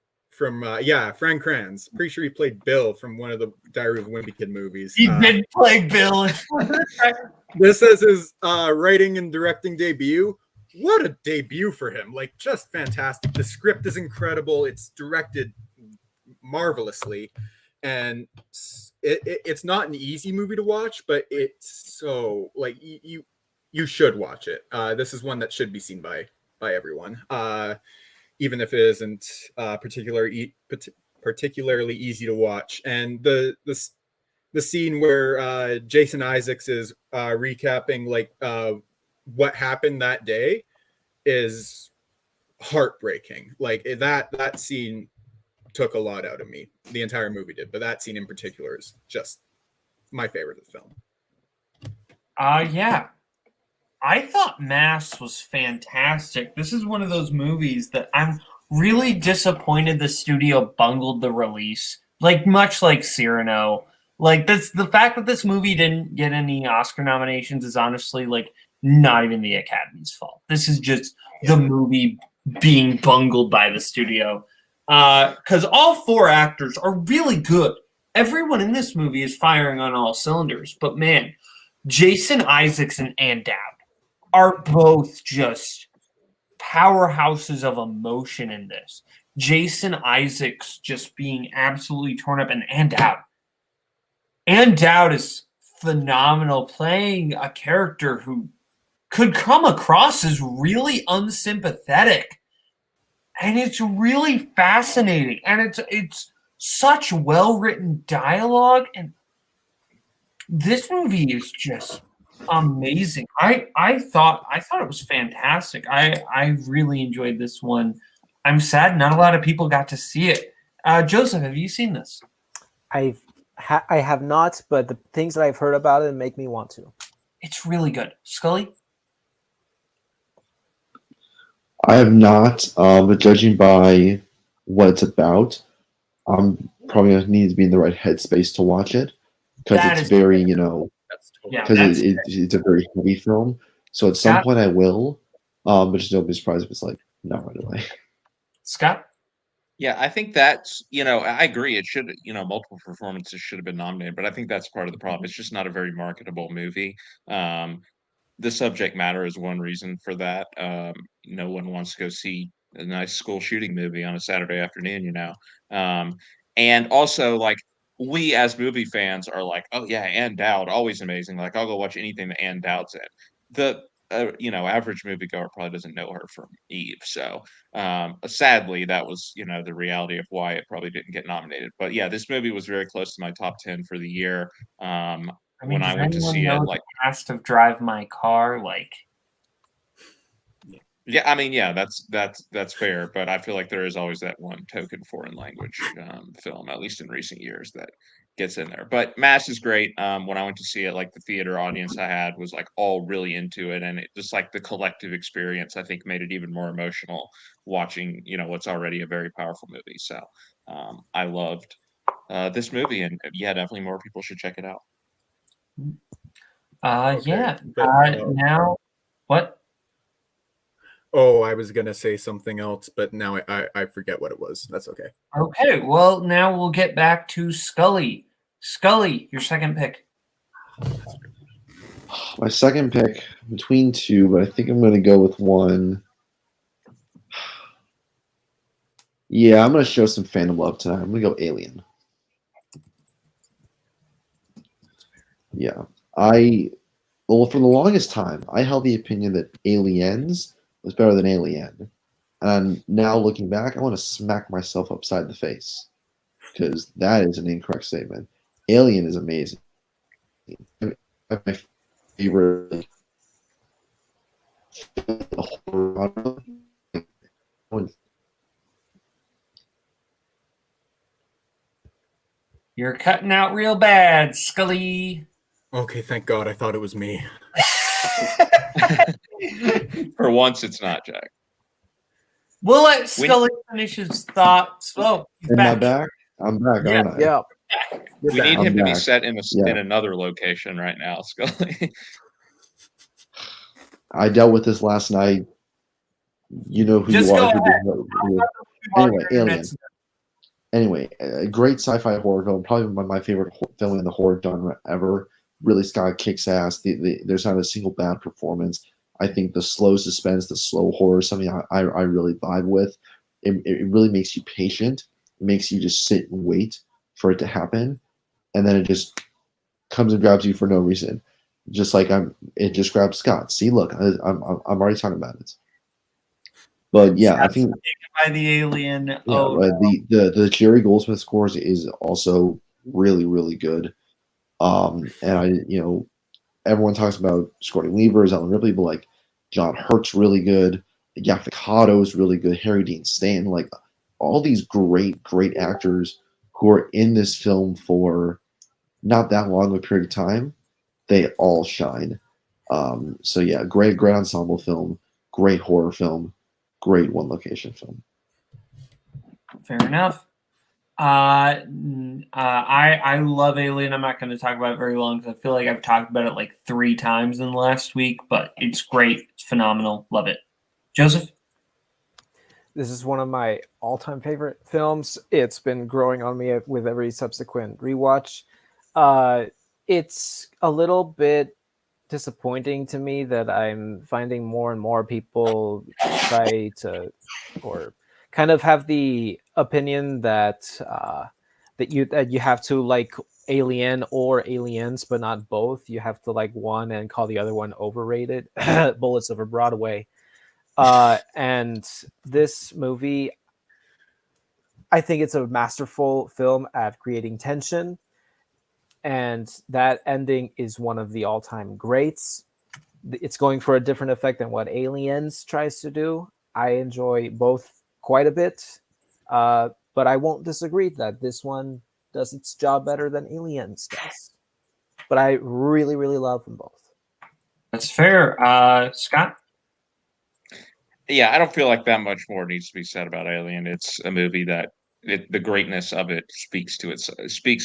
Frank Kranz. Pretty sure he played Bill from one of the Diary of a Wimpy Kid movies. He did play Bill. This is his writing and directing debut. What a debut for him. Like, just fantastic. The script is incredible. It's directed marvelously. And it's not an easy movie to watch, but it's so, like, you should watch it. This is one that should be seen by everyone. Even if it isn't particularly easy to watch. And the scene where Jason Isaacs is recapping like what happened that day is heartbreaking. Like that scene took a lot out of me. The entire movie did, but that scene in particular is just my favorite of the film. Yeah. I thought Mass was fantastic. This is one of those movies that I'm really disappointed the studio bungled the release. Like, much like Cyrano. Like, the fact that this movie didn't get any Oscar nominations is honestly, like, not even the Academy's fault. This is just the movie being bungled by the studio. Because all 4 actors are really good. Everyone in this movie is firing on all cylinders. But, man, Jason Isaacs and Ann Dowd are both just powerhouses of emotion in this. Jason Isaacs just being absolutely torn up, and Ann Dowd. Ann Dowd is phenomenal, playing a character who could come across as really unsympathetic. And it's really fascinating. And it's such well-written dialogue. And this movie is just amazing. I thought it was fantastic. I really enjoyed this one. I'm sad not a lot of people got to see it. Joseph, have you seen this? I have not, but the things that I've heard about it make me want to. It's really good. Scully? I have not, but judging by what it's about, I'm probably going to need to be in the right headspace to watch it, because it's very, because it's a very heavy film. So at some point I will, but just don't be surprised if it's like not right away. Scott? Yeah, I think that's, I agree. It should, multiple performances should have been nominated, but I think that's part of the problem. It's just not a very marketable movie. The subject matter is one reason for that. No one wants to go see a nice school shooting movie on a Saturday afternoon. And also, like, we as movie fans are like, oh yeah, Ann Dowd, always amazing. Like, I'll go watch anything that Ann Dowd's in. The average moviegoer probably doesn't know her from Eve. So sadly, that was the reality of why it probably didn't get nominated. But yeah, this movie was very close to my top 10 for the year. When I went to see it, like, the cast of Drive My Car, like. Yeah, I mean, yeah, that's fair, but I feel like there is always that one token foreign language film, at least in recent years, that gets in there. But Mass is great. When I went to see it, like, the theater audience I had was like all really into it, and it just, like, the collective experience, I think, made it even more emotional watching what's already a very powerful movie. So I loved this movie, and yeah, definitely more people should check it out. Yeah. Now, what? Oh, I was gonna say something else, but now I forget what it was. That's okay. Okay, well, now we'll get back to Scully. Scully, your second pick. My second pick between two, but I think I'm going to go with one. Yeah, I'm going to show some fandom love tonight. I'm going to go Alien. Yeah. Well, for the longest time, I held the opinion that Aliens was better than Alien. And now looking back, I want to smack myself upside the face because that is an incorrect statement. Alien is amazing. My favorite horror. You're cutting out real bad, Scully. Okay, thank God. I thought it was me. For once, it's not, Jack. We'll let Scully finish his thoughts. Oh, he's back. I'm back, aren't I? Yeah. We need him to be set in another location right now, Scully. I dealt with this last night. You know who you are. Anyway, Alien. Anyway, a great sci-fi horror film. Probably my favorite film in the horror genre ever. Really, Scott kicks ass. There's not a single bad performance. I think the slow suspense, the slow horror, something I really vibe with. It really makes you patient. It makes you just sit and wait for it to happen, and then it just comes and grabs you for no reason. Just like it just grabs Scott. See, look, I'm already talking about it. But yeah, I think by the Alien. Yeah, the Jerry Goldsmith scores is also really, really good. And everyone talks about Sigourney Weaver, Ellen Ripley, but like John Hurt's really good. Yaphet Kotto is really good. Harry Dean Stanton, like all these great actors who are in this film for not that long of a period of time, they all shine. So yeah, great ensemble film, great horror film, great one location film. Fair enough. I love Alien. I'm not going to talk about it very long because I feel like I've talked about it like 3 times in the last week, but it's great. It's phenomenal. Love it. Joseph? This is one of my all-time favorite films. It's been growing on me with every subsequent rewatch. It's a little bit disappointing to me that I'm finding more and more people try to, or kind of have the opinion that that you have to like Alien or Aliens, but not both. You have to like one and call the other one overrated. Bullets Over Broadway. And this movie, I think it's a masterful film at creating tension, and that ending is one of the all-time greats. It's going for a different effect than what Aliens tries to do. I enjoy both quite a bit, but I won't disagree that this one does its job better than Aliens does. But I really, really love them both. That's fair. Scott? Yeah, I don't feel like that much more needs to be said about Alien. It's a movie that the greatness of it speaks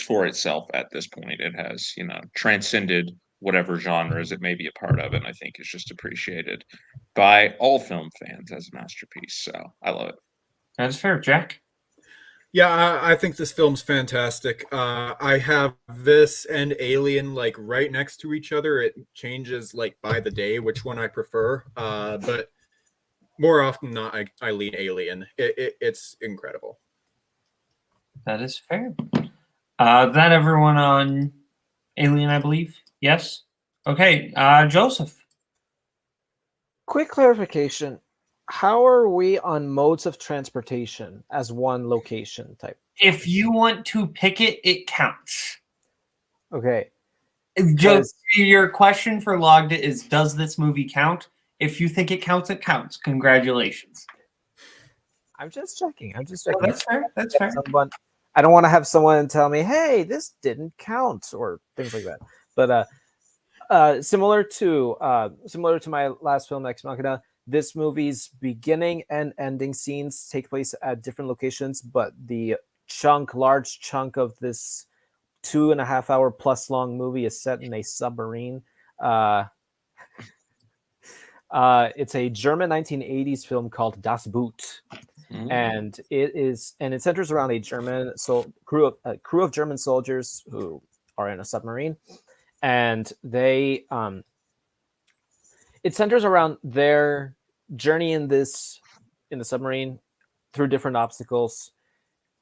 for itself at this point. It has, transcended whatever genres it may be a part of, and I think it's just appreciated by all film fans as a masterpiece. So I love it. That's fair, Jack. Yeah, I think this film's fantastic. I have this and Alien like right next to each other. It changes like by the day which one I prefer, but more often than not, I lean Alien. It's incredible. That is fair. That everyone on Alien, I believe. Yes. Okay, Joseph. Quick clarification. How are we on modes of transportation as one location type? If you want to pick it, it counts. Okay. Just your question for Logged It is, does this movie count? If you think it counts, it counts. Congratulations. I'm just checking. Oh, that's fair. That's fair. I don't want to have someone tell me, hey, this didn't count or things like that. But similar to my last film, Ex Machina, this movie's beginning and ending scenes take place at different locations, but the large chunk of this 2.5 hour plus long movie is set in a submarine. It's a German 1980s film called Das Boot. And it centers around a crew of German soldiers who are in a submarine, and it centers around their journey in the submarine through different obstacles,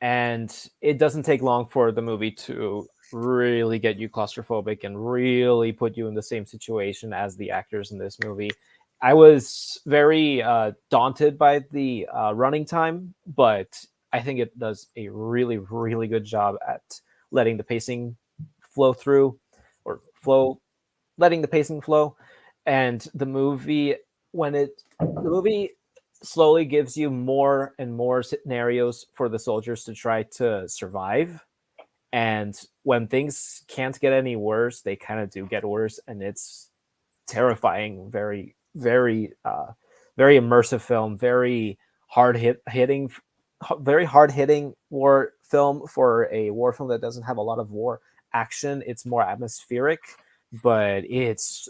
and it doesn't take long for the movie to really get you claustrophobic and really put you in the same situation as the actors in this movie. I was very daunted by the running time, but I think it does a really, really good job at letting the pacing letting the pacing flow. And the movie, slowly gives you more and more scenarios for the soldiers to try to survive. And when things can't get any worse, they kind of do get worse, and it's terrifying. Very, very immersive film, very hard hitting war film. For a war film that doesn't have a lot of war action, it's more atmospheric, but it's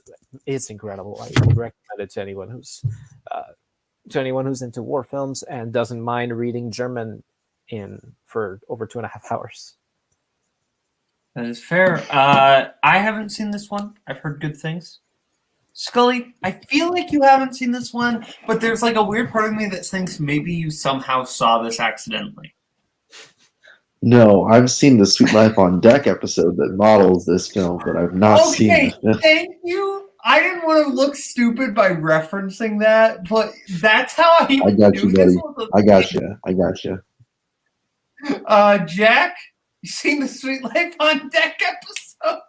incredible. I would recommend it to anyone who's into war films and doesn't mind reading German for over 2.5 hours. That is fair. I haven't seen this one. I've heard good things. Scully, I feel like you haven't seen this one, but there's like a weird part of me that thinks maybe you somehow saw this accidentally. No, I've seen the Sweet Life on Deck episode that models this film, but I've not seen it. Okay, thank you. I didn't want to look stupid by referencing that, but that's how I even got knew you, this buddy. was I got you. Jack, you seen the Sweet Life on Deck episode?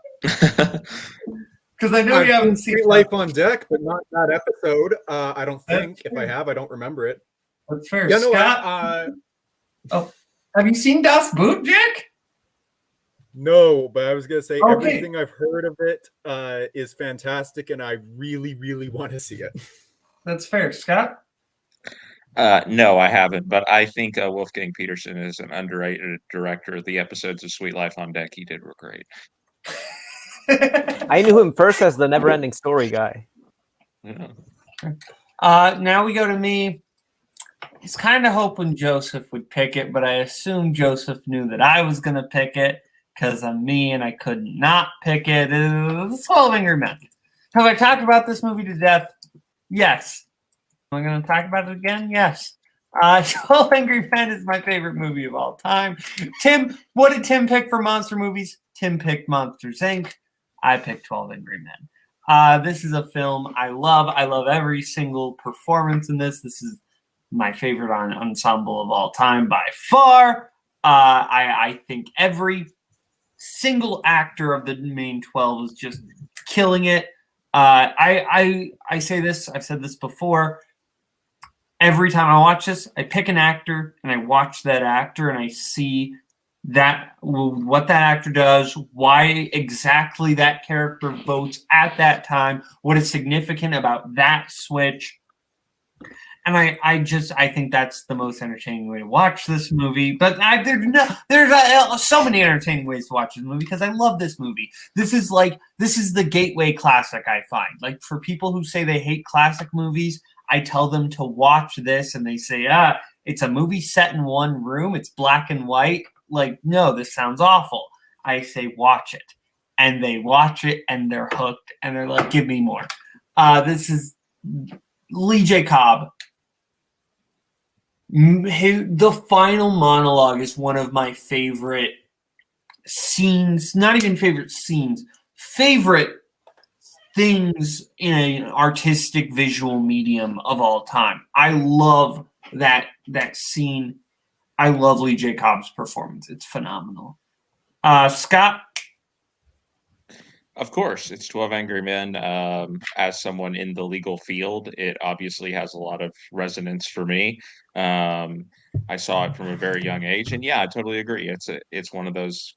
Because I know you haven't seen Sweet Life on Deck, but not that episode. I don't think. If I have, I don't remember it. That's fair. Yeah, no, Scott? Have you seen Das Boot, Jack? No, but I was gonna say everything I've heard of it is fantastic, and I really, really want to see it. That's fair, Scott. No, I haven't, but I think Wolfgang Peterson is an underrated director. The episodes of Sweet Life on Deck he did were great. I knew him first as the Never-Ending Story guy. Yeah. Now we go to me. I was kind of hoping Joseph would pick it, but I assumed Joseph knew that I was going to pick it because I'm me and I could not pick it. It was 12 Angry Men. Have I talked about this movie to death? Yes. Am I going to talk about it again? Yes. 12 Angry Men is my favorite movie of all time. Tim, what did Tim pick for monster movies? Tim picked Monsters, Inc. I picked 12 Angry Men. This is a film I love. I love every single performance in this. This is my favorite ensemble of all time by far. I think every single actor of the main 12 is just killing it. I say this, I've said this before. Every time I watch this, I pick an actor and I watch that actor and I see what that actor does, why exactly that character votes at that time, what is significant about that switch. And I think that's the most entertaining way to watch this movie. But there's so many entertaining ways to watch this movie because I love this movie. This is the gateway classic, I find. Like, for people who say they hate classic movies, I tell them to watch this and they say, It's a movie set in one room. It's black and white. Like, no, this sounds awful. I say, watch it. And they watch it, and they're hooked, and they're like, give me more. This is Lee J. Cobb. The final monologue is one of my favorite scenes, not even favorite scenes, favorite things in an artistic visual medium of all time. I love that scene. I love Lee J. Cobb's performance. It's phenomenal. Scott? Of course, it's 12 Angry Men. As someone in the legal field, it obviously has a lot of resonance for me. I saw it from a very young age, and yeah, I totally agree. It's one of those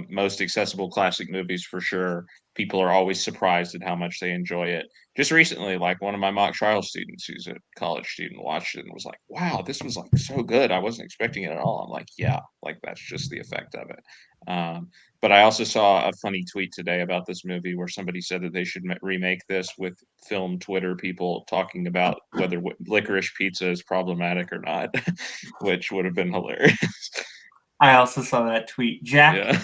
most accessible classic movies for sure. People are always surprised at how much they enjoy it. Just recently, like one of my mock trial students who's a college student watched it and was like, wow, this was like so good. I wasn't expecting it at all. I'm like, yeah, like that's just the effect of it. But I also saw a funny tweet today about this movie where somebody said that they should remake this with film Twitter people talking about whether licorice pizza is problematic or not, which would have been hilarious. I also saw that tweet. Jack?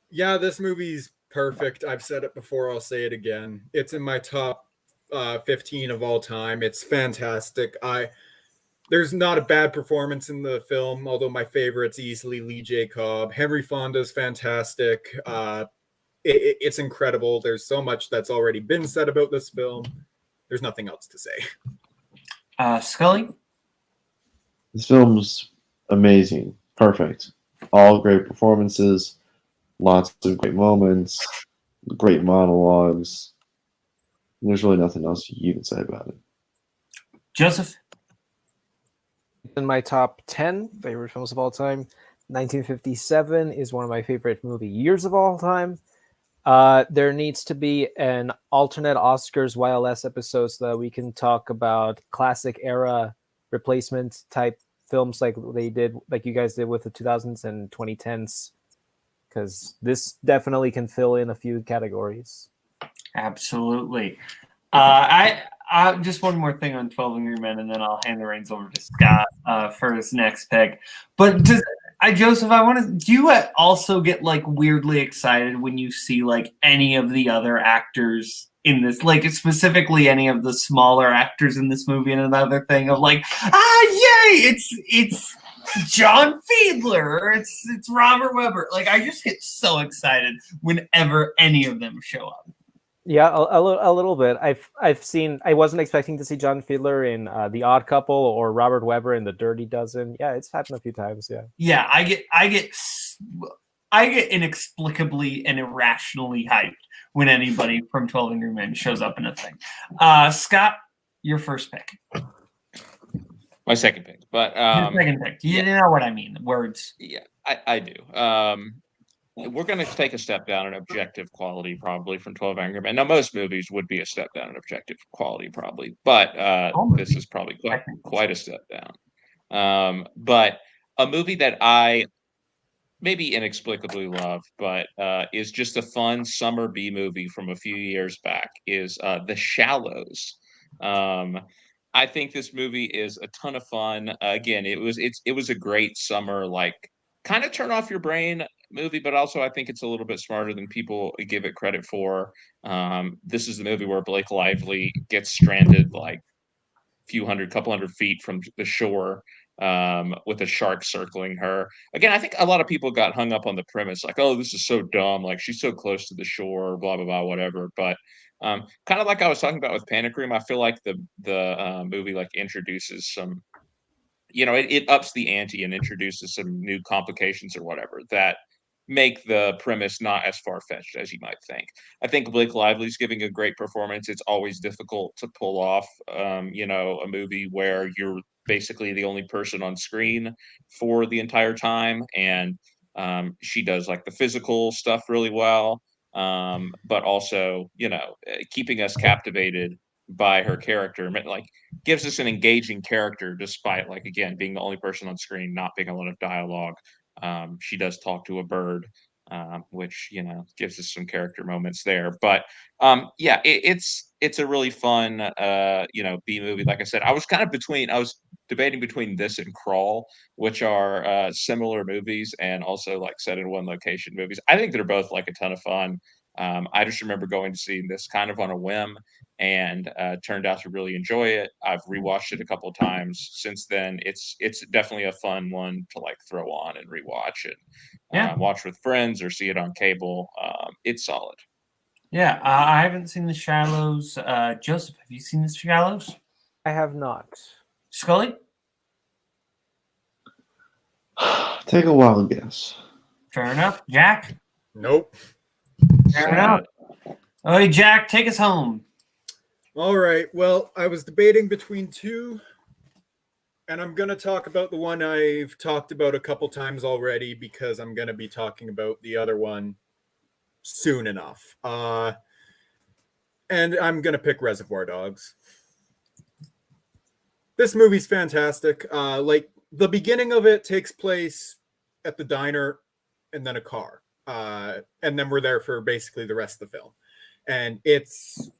Yeah, this movie's perfect. I've said it before. I'll say it again. It's in my top 15 of all time. It's fantastic. There's not a bad performance in the film, although my favorite's easily Lee J. Cobb. Henry Fonda's fantastic. It's incredible. There's so much that's already been said about this film. There's nothing else to say. Scully? This film's amazing. Perfect. All great performances. Lots of great moments. Great monologues. There's really nothing else you can say about it. Joseph? In my top 10 favorite films of all time, 1957 is one of my favorite movie years of all time. There needs to be an alternate Oscars YLS episode so that we can talk about classic era replacement type films like you guys did with the 2000s and 2010s, because this definitely can fill in a few categories. Absolutely. I just one more thing on 12 Angry Men, and then I'll hand the reins over to Scott for his next pick. But Joseph, do you also get like weirdly excited when you see like any of the other actors in this, like specifically any of the smaller actors in this movie, and another thing of like, yay, it's John Fiedler, or it's Robert Webber. Like, I just get so excited whenever any of them show up. Yeah, a little bit. I've seen. I wasn't expecting to see John Fiedler in The Odd Couple or Robert Webber in The Dirty Dozen. Yeah, it's happened a few times. Yeah. Yeah, I get inexplicably and irrationally hyped when anybody from 12 Angry Men shows up in a thing. Scott, your first pick. My second pick, but your second pick. You know what I mean? Words. Yeah, I do. We're going to take a step down in objective quality, probably, from 12 Angry Men. Now, most movies would be a step down in objective quality, probably, but this is probably quite a step down. But a movie that I maybe inexplicably love, but is just a fun summer B movie from a few years back, is The Shallows. I think this movie is a ton of fun. Again, it was a great summer, like, kind of turn off your brain movie, but also I think it's a little bit smarter than people give it credit for. This is the movie where Blake Lively gets stranded like couple hundred feet from the shore, with a shark circling her. Again, I think a lot of people got hung up on the premise, like, oh, this is so dumb, like she's so close to the shore, blah blah blah, whatever. But kind of like I was talking about with Panic Room, I feel like the movie like introduces some, it ups the ante and introduces some new complications or whatever that make the premise not as far-fetched as you might think. I think Blake Lively's giving a great performance. It's always difficult to pull off, a movie where you're basically the only person on screen for the entire time. And she does like the physical stuff really well, but also, keeping us captivated by her character, like gives us an engaging character despite, like, again, being the only person on screen, not being a lot of dialogue. She does talk to a bird, which, gives us some character moments there. But it's a really fun, B movie. Like I said, I was kind of between. I was debating between this and Crawl, which are similar movies and also like set in one location movies. I think they're both like a ton of fun. I just remember going to see this kind of on a whim and turned out to really enjoy it. I've rewatched it a couple times since then. It's definitely a fun one to like throw on and rewatch and watch with friends or see it on cable. It's solid. Yeah, I haven't seen The Shallows. Joseph, have you seen The Shallows? I have not. Scully? Take a wild guess. Fair enough. Jack? Nope. Fair enough. All right, Jack, take us home. All right. Well, I was debating between two, and I'm going to talk about the one I've talked about a couple times already because I'm going to be talking about the other one soon enough. And I'm going to pick Reservoir Dogs. This movie's fantastic. Like, the beginning of it takes place at the diner and then a car. And then we're there for basically the rest of the film. And it's...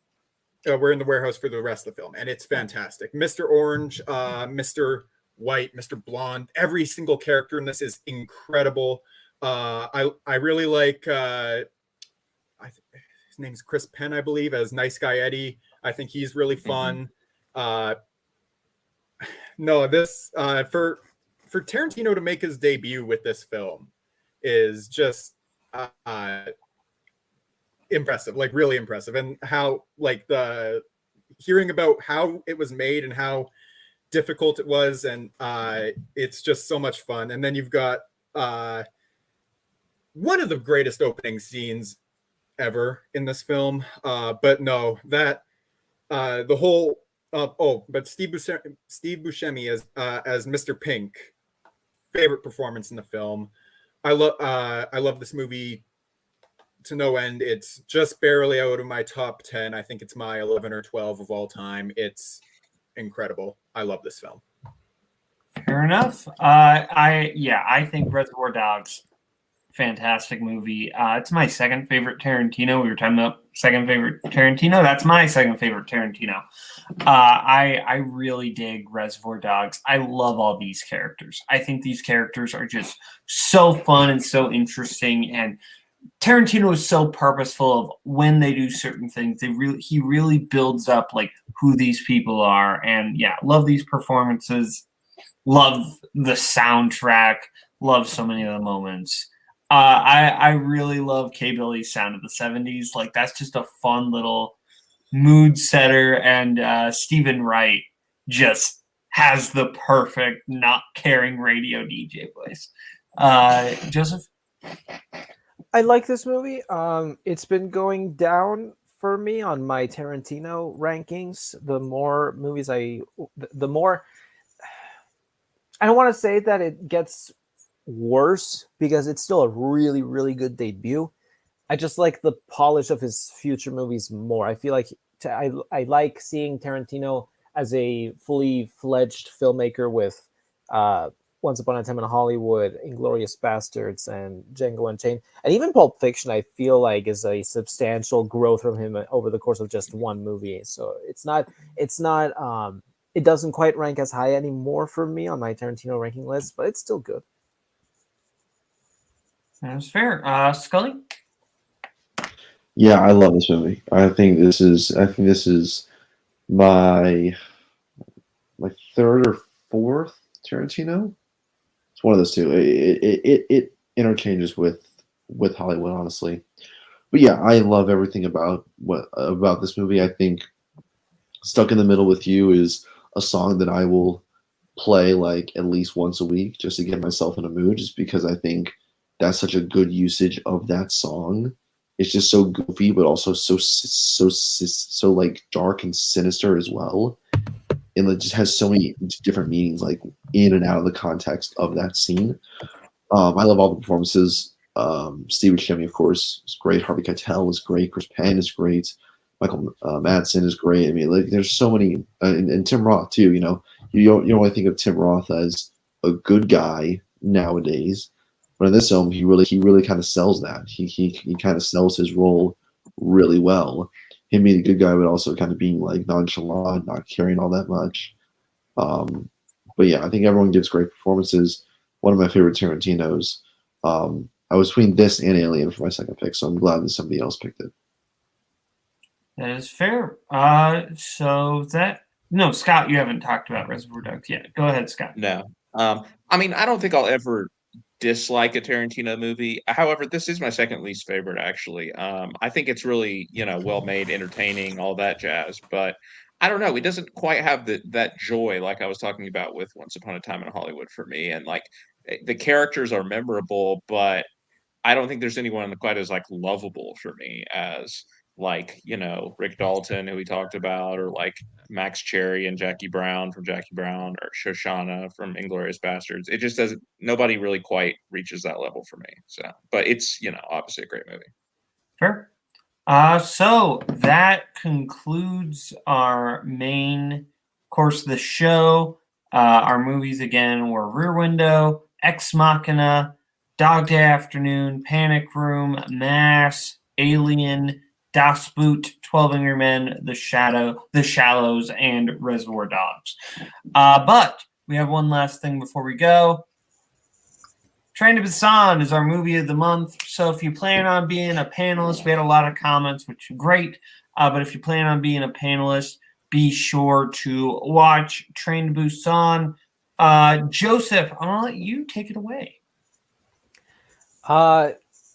we're in the warehouse for the rest of the film, and it's fantastic. Mr. Orange, Mr. White, Mr. Blonde, every single character in this is incredible. I really like his name's Chris Penn, I believe, as Nice Guy Eddie. I think he's really fun. No, this for Tarantino to make his debut with this film is just impressive, like really impressive. And how, like, the hearing about how it was made and how difficult it was, and it's just so much fun. And then you've got one of the greatest opening scenes ever in this film, but no, that the whole but Steve Buscemi as Mr. Pink, favorite performance in the film. I love this movie to no end. It's just barely out of my top 10. I think it's my 11 or 12 of all time. It's incredible. I love this film. Fair enough. I think Reservoir Dogs, fantastic movie. It's my second favorite Tarantino. We were talking about second favorite Tarantino. That's my second favorite Tarantino. I really dig Reservoir Dogs. I love all these characters. I think these characters are just so fun and so interesting, and Tarantino is so purposeful of when they do certain things. He really builds up like who these people are, and yeah, love these performances. Love the soundtrack. Love so many of the moments. I really love K. Billy's Sound of the 70s. Like, that's just a fun little mood setter, and Stephen Wright just has the perfect not caring radio DJ voice. Joseph? I like this movie. It's been going down for me on my Tarantino rankings. The more movies the more, I don't want to say that it gets worse because it's still a really, really good debut. I just like the polish of his future movies more. I feel like I like seeing Tarantino as a fully fledged filmmaker with Once Upon a Time in Hollywood, Inglourious Bastards, and Django Unchained, and even Pulp Fiction. I feel like is a substantial growth from him over the course of just one movie. So it's not. It doesn't quite rank as high anymore for me on my Tarantino ranking list, but it's still good. That's fair. Scully? Yeah, I love this movie. I think this is my third or fourth Tarantino. It's one of those two. It interchanges with Hollywood, honestly. But yeah, I love everything about this movie. I think Stuck in the Middle with You is a song that I will play like at least once a week just to get myself in a mood, just because I think that's such a good usage of that song. It's just so goofy, but also so like dark and sinister as well. And it just has so many different meanings, like in and out of the context of that scene. I love all the performances. Steve Buscemi, of course, is great. Harvey Keitel is great. Chris Penn is great. Michael Madsen is great. I mean, like, there's so many, and Tim Roth too. You know, you don't really think of Tim Roth as a good guy nowadays, but in this film, he really kind of sells that. He kind of sells his role really well. Him being a good guy, but also kind of being like nonchalant, not caring all that much. But yeah, I think everyone gives great performances. One of my favorite Tarantinos. I was between this and Alien for my second pick, so I'm glad that somebody else picked it. That is fair. No, Scott, you haven't talked about Reservoir Dogs yet. Go ahead, Scott. No. I mean, I don't think I'll ever dislike a Tarantino movie. However, this is my second least favorite, actually. I think it's really, well made, entertaining, all that jazz. But I don't know. It doesn't quite have that joy like I was talking about with Once Upon a Time in Hollywood for me. And like the characters are memorable, but I don't think there's anyone quite as like lovable for me as like, Rick Dalton, who we talked about, or like Max Cherry and Jackie Brown from Jackie Brown, or Shoshana from Inglourious Bastards. It just doesn't, nobody really quite reaches that level for me. So, but it's, obviously a great movie. Fair. So that concludes our main course of the show. Our movies again were Rear Window, Ex Machina, Dog Day Afternoon, Panic Room, Mass, Alien, Das Boot, 12 Angry Men, The Shallows, and Reservoir Dogs. But we have one last thing before we go. Train to Busan is our movie of the month. So if you plan on being a panelist, we had a lot of comments, which are great. But if you plan on being a panelist, be sure to watch Train to Busan. Joseph, I'm going to let you take it away.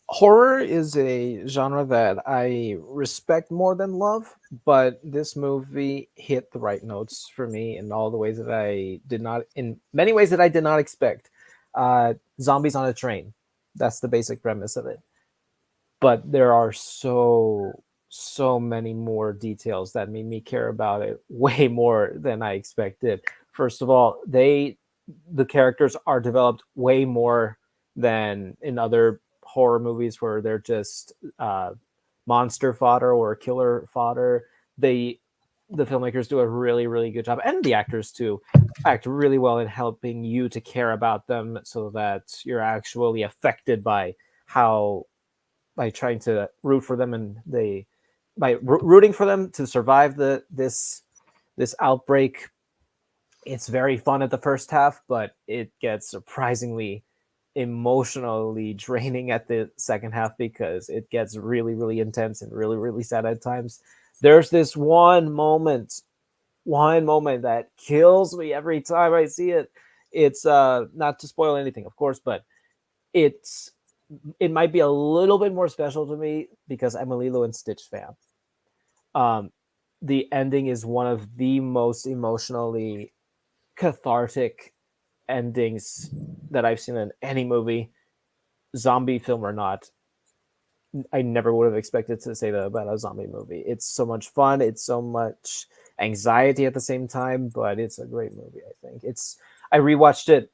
Horror is a genre that I respect more than love, but this movie hit the right notes for me in all the ways that in many ways that I did not expect. Zombies on a train. That's the basic premise of it. But there are so many more details that made me care about it way more than I expected. First of all, the characters are developed way more than in other horror movies where they're just monster fodder or killer fodder. The filmmakers do a really, really good job, and the actors too act really well in helping you to care about them, so that you're actually affected by trying to root for them, and rooting for them to survive this outbreak. It's very fun at the first half, but it gets surprisingly emotionally draining at the second half because it gets really, really intense and really, really sad at times. There's this one moment that kills me every time I see it. It's not to spoil anything, of course, but it might be a little bit more special to me because I'm a Lilo and Stitch fan. The ending is one of the most emotionally cathartic endings that I've seen in any movie, zombie film or not. I never would have expected to say that about a zombie movie. It's so much fun. It's so much anxiety at the same time, but it's a great movie. I think I rewatched it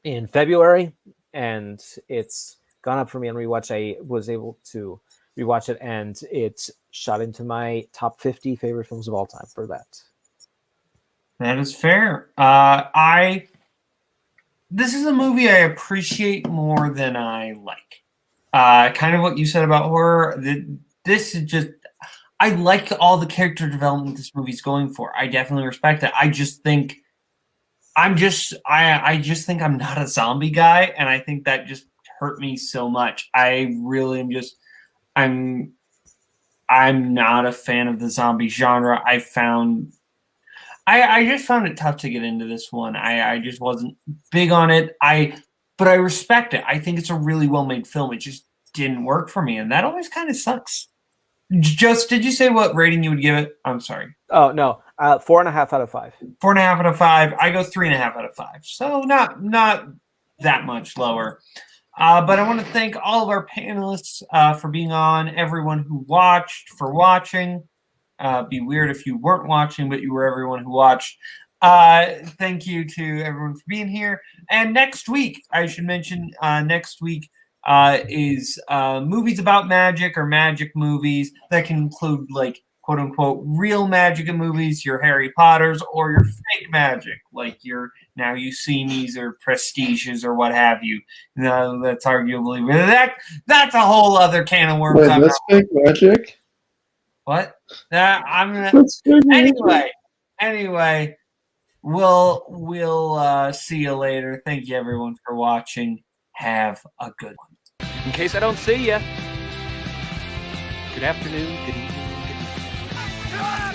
in February, and it's gone up for me on rewatch. I was able to rewatch it, and it shot into my top 50 favorite films of all time for that. That is fair. This is a movie I appreciate more than I like. Kind of what you said about horror. This is just, I like all the character development this movie's going for. I definitely respect it. I just think I'm not a zombie guy, and I think that just hurt me so much. I really am just, I'm not a fan of the zombie genre. I just found it tough to get into this one. I just wasn't big on it. But I respect it. I think it's a really well-made film. It just didn't work for me, and that always kind of sucks. Did you say what rating you would give it? I'm sorry. Oh, no. 4.5 out of 5. 4.5 out of 5. I go 3.5 out of 5. So not that much lower. But I want to thank all of our panelists for being on, everyone who watched for watching. Be weird if you weren't watching, but you were everyone who watched. Thank you to everyone for being here. And next week, I should mention, next week is movies about magic or magic movies that can include, like, quote unquote, real magic in movies, your Harry Potters, or your fake magic, like your Now You See Me's or Prestiges or what have you. No, that's arguably that's a whole other can of worms. Wait, that's fake magic? What? I'm gonna. Anyway. We'll see you later. Thank you everyone for watching. Have a good one. In case I don't see ya. Good afternoon, good evening, good evening.